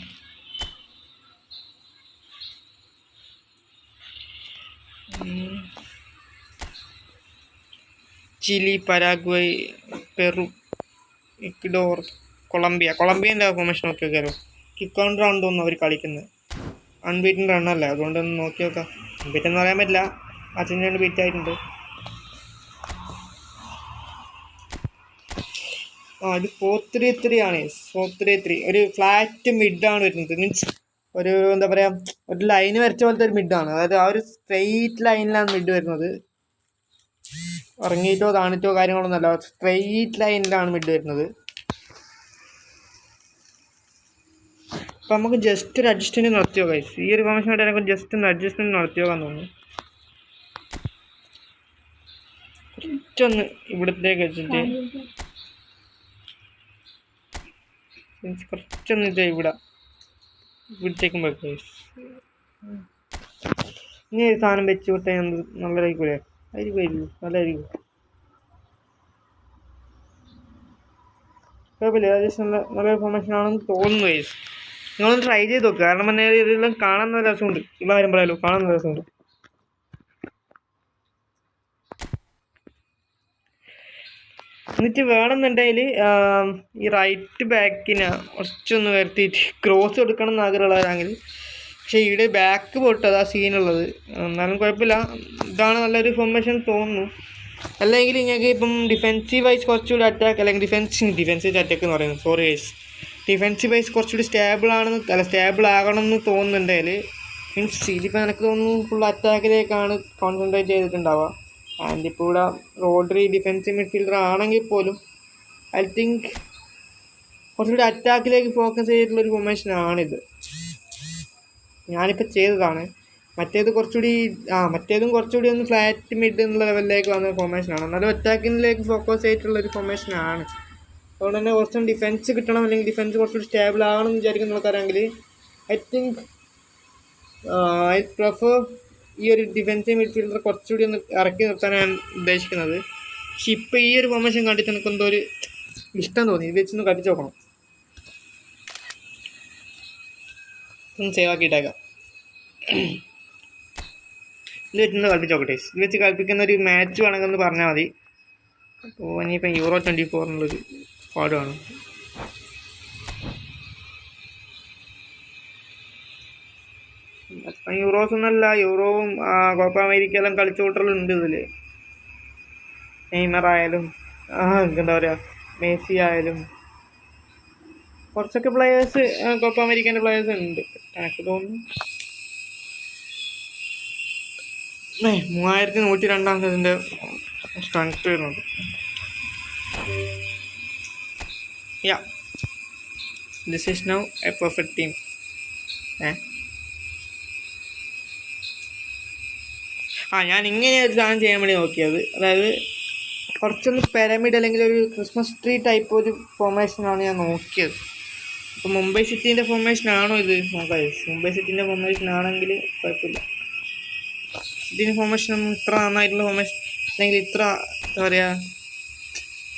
ചിലി, പരാഗ്വേ, പെറു, ഇക്വഡോർ, കൊളംബിയൻ്റെ ഫോർമേഷൻ നോക്കി നോക്കിയാലോ. കിക്ക് ഓൺ റൗണ്ട് തോന്നുന്നു അവർ കളിക്കുന്നത്. അൺബീറ്റൻ റണ്ണല്ലേ, അതുകൊണ്ടൊന്ന് നോക്കി നോക്കാം. അൺബീറ്റൻ എന്ന് പറയാൻ പറ്റില്ല, അർജൻറ്റീന ബീറ്റ് ആയിട്ടുണ്ട്. ഇത് 4-3-3 ആണ്. 4-3-3 ഒരു ഫ്ലാറ്റ് മിഡാണ് വരുന്നത്. മീൻസ് ഒരു എന്താ പറയുക, ഒരു ലൈന് വരച്ച പോലത്തെ ഒരു മിഡാണ്. അതായത് ആ ഒരു സ്ട്രെയിറ്റ് ലൈനിലാണ് മിഡ് വരുന്നത്. ഇറങ്ങിയിട്ടോ താണിട്ടോ കാര്യങ്ങളൊന്നുമല്ല, സ്ട്രെയിറ്റ് ലൈനിലാണ് മിഡ് വരുന്നത്. അപ്പം നമുക്ക് ജസ്റ്റ് ഒരു അഡ്ജസ്റ്റ്മെൻറ്റ് നടത്തിയോ ഗൈസ്. ഈ ഒരു ഫോർമേഷനായിട്ട് എനിക്ക് ജസ്റ്റ് ഒന്ന് അഡ്ജസ്റ്റ്മെൻറ്റ് നടത്തിയോ എന്ന് തോന്നുന്നു. കുറച്ചൊന്ന് ഇവിടത്തേക്ക് വെച്ചിട്ട് കുറച്ചൊന്ന് ഇത് ഇവിടത്തേക്കും വെക്കും ഗൈസ്. ഇനി ഒരു സാധനം വെച്ച് കൊടുത്താൽ നല്ലതായിരിക്കൂലേ? ആയിരിക്കും, നല്ലതായിരിക്കും. കുഴപ്പമില്ല, ജസ്റ്റ് നല്ലൊരു ഫോർമേഷൻ ആണെന്ന് തോന്നുന്നു ഗൈസ്. നിങ്ങളൊന്ന് ട്രൈ ചെയ്ത് നോക്കുക, കാരണം പറഞ്ഞാൽ ഇതെല്ലാം കാണാൻ നല്ല രസമുണ്ട്. ഇവ വരുമ്പോഴല്ലോ കാണാൻ നല്ല രസമുണ്ട്. എന്നിട്ട് വേണമെന്നുണ്ടെങ്കിൽ ഈ റൈറ്റ് ബാക്കിനെ കുറച്ചൊന്ന് വരുത്തിയിട്ട് ക്രോസ് കൊടുക്കണം എന്ന് ആഗ്രഹമുള്ളവരാണെങ്കിൽ, പക്ഷേ ഇവിടെ ബാക്ക് പൊട്ടത് ആ സീനുള്ളത്. എന്നാലും കുഴപ്പമില്ല, ഇതാണ് നല്ലൊരു ഫോർമേഷൻ തോന്നുന്നു. അല്ലെങ്കിൽ ഞങ്ങൾക്ക് ഇപ്പം ഡിഫെൻസീവ് വൈസ് കുറച്ചുകൂടി അറ്റാക്ക്, അല്ലെങ്കിൽ ഡിഫെൻസീവ് അറ്റാക്ക് എന്ന് പറയുന്നത്, സോറി ഗൈസ്, ഡിഫെൻസീവ് വൈസ് കുറച്ചുകൂടി സ്റ്റേബിൾ ആകണമെന്ന് തോന്നുന്നുണ്ടെങ്കിൽ, മീൻസ് ഇതിപ്പോൾ എനിക്ക് തോന്നുന്നു ഫുൾ അറ്റാക്കിലേക്കാണ് കോൺസെൻട്രേറ്റ് ചെയ്തിട്ടുണ്ടാവുക. ആൻഡ് ഇപ്പോൾ ഇവിടെ റോഡ്രി ഡിഫെൻസീവ് മിഡ്ഫീൽഡർ ആണെങ്കിൽ പോലും ഐ തിങ്ക് കുറച്ചുകൂടി അറ്റാക്കിലേക്ക് ഫോക്കസ് ചെയ്തിട്ടുള്ളൊരു ഫോർമേഷനാണിത്. ഞാനിപ്പോൾ ചെയ്തതാണ്. മറ്റേതും കുറച്ചുകൂടി ഒന്ന് ഫ്ലാറ്റ് മിഡ് എന്നുള്ള ലെവലിലേക്ക് വന്ന ഫോർമേഷനാണ്. എന്നാലും അറ്റാക്കിങ്ങിലേക്ക് ഫോക്കസ് ചെയ്തിട്ടുള്ളൊരു ഫോർമേഷനാണ്. അതുകൊണ്ട് തന്നെ കുറച്ചും ഡിഫെൻസ് കിട്ടണം, അല്ലെങ്കിൽ ഡിഫെൻസ് കുറച്ചുകൂടി സ്റ്റേബിൾ ആവണം എന്ന് വിചാരിക്കുന്ന ആൾക്കാരാണെങ്കിൽ ഐ തിങ്ക് ഐ പ്രിഫർ ഈ ഒരു ഡിഫെൻസീവ് മിഡ്ഫീൽഡർ കുറച്ചുകൂടി ഒന്ന് ഇറക്കി നിർത്താനാണ് ഉദ്ദേശിക്കുന്നത്. പക്ഷെ ഇപ്പോൾ ഈ ഒരു ഫോർമേഷൻ കണ്ടിട്ട് എനിക്ക് എന്തോ ഒരു ഇഷ്ടം തോന്നി. ഇത് വെച്ചൊന്ന് കളിച്ച് നോക്കണം, ഒന്ന് സേവ് ആക്കിയിട്ടേക്കാം. ഇത് വെച്ചൊന്ന് കളിപ്പിച്ച് നോക്കട്ടെ. ഇത് വെച്ച് കളിപ്പിക്കുന്ന ഒരു മാച്ച് വേണമെങ്കിൽ ഒന്ന് പറഞ്ഞാൽ മതി. അപ്പോൾ ഇനിയിപ്പം Euro 24 എന്നുള്ളൊരു സ്ക്വാഡ് കാണും. അപ്പം യൂറോസ് ഒന്നല്ല, യൂറോവും കോപ്പ അമേരിക്കയെല്ലാം കളിച്ചു കൂട്ടലുണ്ട് ഇതിൽ. നെയ്മർ ആയാലും എന്താ പറയുക, മെസ്സി ആയാലും കുറച്ചൊക്കെ പ്ലെയേഴ്സ് കോപ്പ അമേരിക്കൻ്റെ പ്ലെയേഴ്സ് ഉണ്ട് എനിക്ക് തോന്നുന്നു. 3102 ഇതിൻ്റെ സ്ട്രെങ്ത് വരുന്നുണ്ട്. Yeah this is now a perfect team. ഞാൻ ഇങ്ങനെ ഒരു സാധനം ചെയ്യാൻ വേണ്ടി നോക്കിയത്, അതായത് കുറച്ചൊന്ന് പിരമിഡ് അല്ലെങ്കിൽ ഒരു ക്രിസ്മസ് ട്രീ ടൈപ്പ് ഒരു ഫോർമേഷനാണ് ഞാൻ നോക്കിയത്. അപ്പോൾ മുംബൈ സിറ്റീൻ്റെ ഫോർമേഷൻ ആണോ ഇത് നോക്കാം. മുംബൈ സിറ്റീൻ്റെ ഫോർമേഷൻ ആണെങ്കിൽ കുഴപ്പമില്ല. ഇതിൻ്റെ ഫോർമേഷൻ ഒന്നും ഇത്ര നന്നായിട്ടുള്ള ഫോർമേഷൻ അല്ലെങ്കിൽ ഇത്ര എന്താ പറയുക,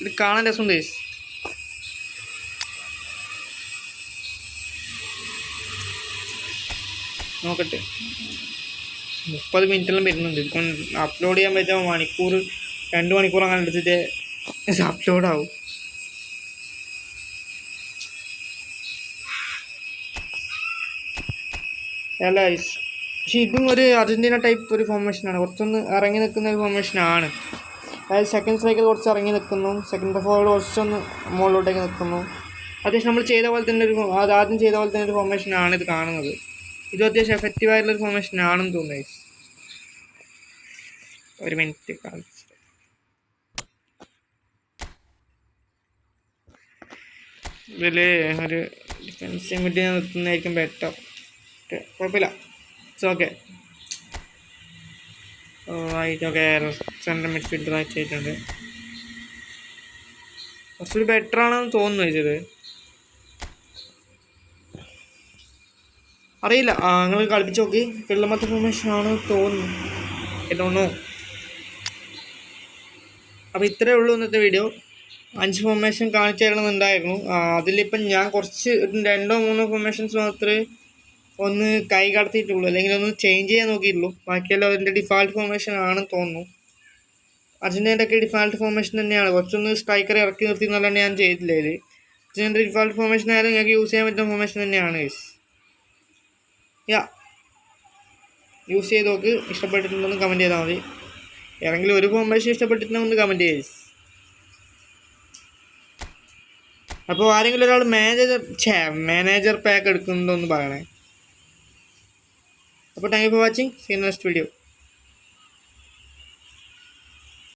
ഇത് കാണാൻ രസമുണ്ട് ഗൈസ്. നോക്കട്ടെ, 30 മിനിറ്റെല്ലാം വരുന്നുണ്ട്. ഇപ്പം അപ്ലോഡ് ചെയ്യാൻ പറ്റുമോ 2 മണിക്കൂർ അങ്ങനെ എടുത്തിട്ട് അപ്ലോഡ് ആവും. അല്ല പക്ഷെ ഇതും ഒരു അർജൻറ്റീന ടൈപ്പ് ഒരു ഫോർമേഷനാണ്. കുറച്ചൊന്ന് ഇറങ്ങി നിൽക്കുന്ന ഒരു ഫോർമേഷനാണ്. അതായത് സെക്കൻഡ് സ്ട്രൈക്കിൽ കുറച്ച് ഇറങ്ങി നിൽക്കുന്നു, സെക്കൻഡ് ഫോർവേഡ് കുറച്ചൊന്ന് മുകളിലോട്ടേക്ക് നിൽക്കുന്നു. അത്യാവശ്യം നമ്മൾ ചെയ്ത പോലെ തന്നെ ആദ്യം ചെയ്ത പോലെ തന്നെ ഒരു ഫോർമേഷനാണ് ഇത് കാണുന്നത്. ഇതും അത്യാവശ്യം എഫക്റ്റീവായിട്ടുള്ളൊരു ഫോർമേഷനാണെന്ന് തോന്നുന്നു. ഒരു മിനിറ്റ് ഇതിൽ ഒരു ഡിഫൻസീവ് മിഡ് നിർത്തുന്നതായിരിക്കും ബെറ്റർ. കുഴപ്പമില്ല, it's okay. Okay central midfielder ആയിട്ട് ചെയ്തിട്ടുണ്ട്. കുറച്ചൊരു ബെറ്റർ ആണെന്ന് തോന്നുന്നു വെച്ചത്. അറിയില്ല, നിങ്ങൾ കളിപ്പിച്ച് നോക്കി. വെള്ളമത്തെ ഫോർമേഷൻ ആണെന്ന് തോന്നുന്നു. ഇതൊന്നോ. അപ്പോൾ ഇത്രയേ ഉള്ളൂ ഇന്നത്തെ വീഡിയോ. 5 ഫോർമേഷൻ കാണിച്ചു തരണമെന്നുണ്ടായിരുന്നു. അതിലിപ്പം ഞാൻ കുറച്ച് 2-3 ഫോർമേഷൻസ് മാത്രമേ ഒന്ന് കൈ കടത്തിയിട്ടുള്ളൂ, അല്ലെങ്കിൽ ഒന്ന് ചേഞ്ച് ചെയ്യാൻ നോക്കിയിട്ടുള്ളൂ. ബാക്കിയെല്ലാം അതിൻ്റെ ഡിഫാൾട്ട് ഫോർമേഷൻ ആണെന്ന് തോന്നുന്നു. അർജൻറ്റീനയുടെ ഒക്കെ ഡിഫാൾട്ട് ഫോർമേഷൻ തന്നെയാണ്. കുറച്ചൊന്ന് സ്ട്രൈക്കറെ ഇറക്കി നിർത്തി എന്നല്ലാണ്ട് ഞാൻ ചെയ്തില്ല. ഇത് അർജൻറ്റീനയുടെ ഡിഫാൾട്ട് ഫോർമേഷൻ ആയാലും ഞങ്ങൾക്ക് യൂസ് ചെയ്യാൻ പറ്റുന്ന ഫോർമേഷൻ തന്നെയാണ് ഗൈസ്. യൂസ് ചെയ്ത് നോക്ക്. ഇഷ്ടപ്പെട്ടിട്ടുണ്ടെന്ന് കമൻറ്റ് ചെയ്താൽ മതി. ഏതെങ്കിലും ഒരു ഫോർമേഷൻ ഇഷ്ടപ്പെട്ടിട്ടുണ്ടെന്ന് കമൻറ്റ് ചെയ്യും. അപ്പോൾ ആരെങ്കിലും ഒരാൾ മാനേജർ പാക്ക് എടുക്കുന്നുണ്ടോ എന്ന് പറയണേ. അപ്പോൾ thank you for watching. See you next video.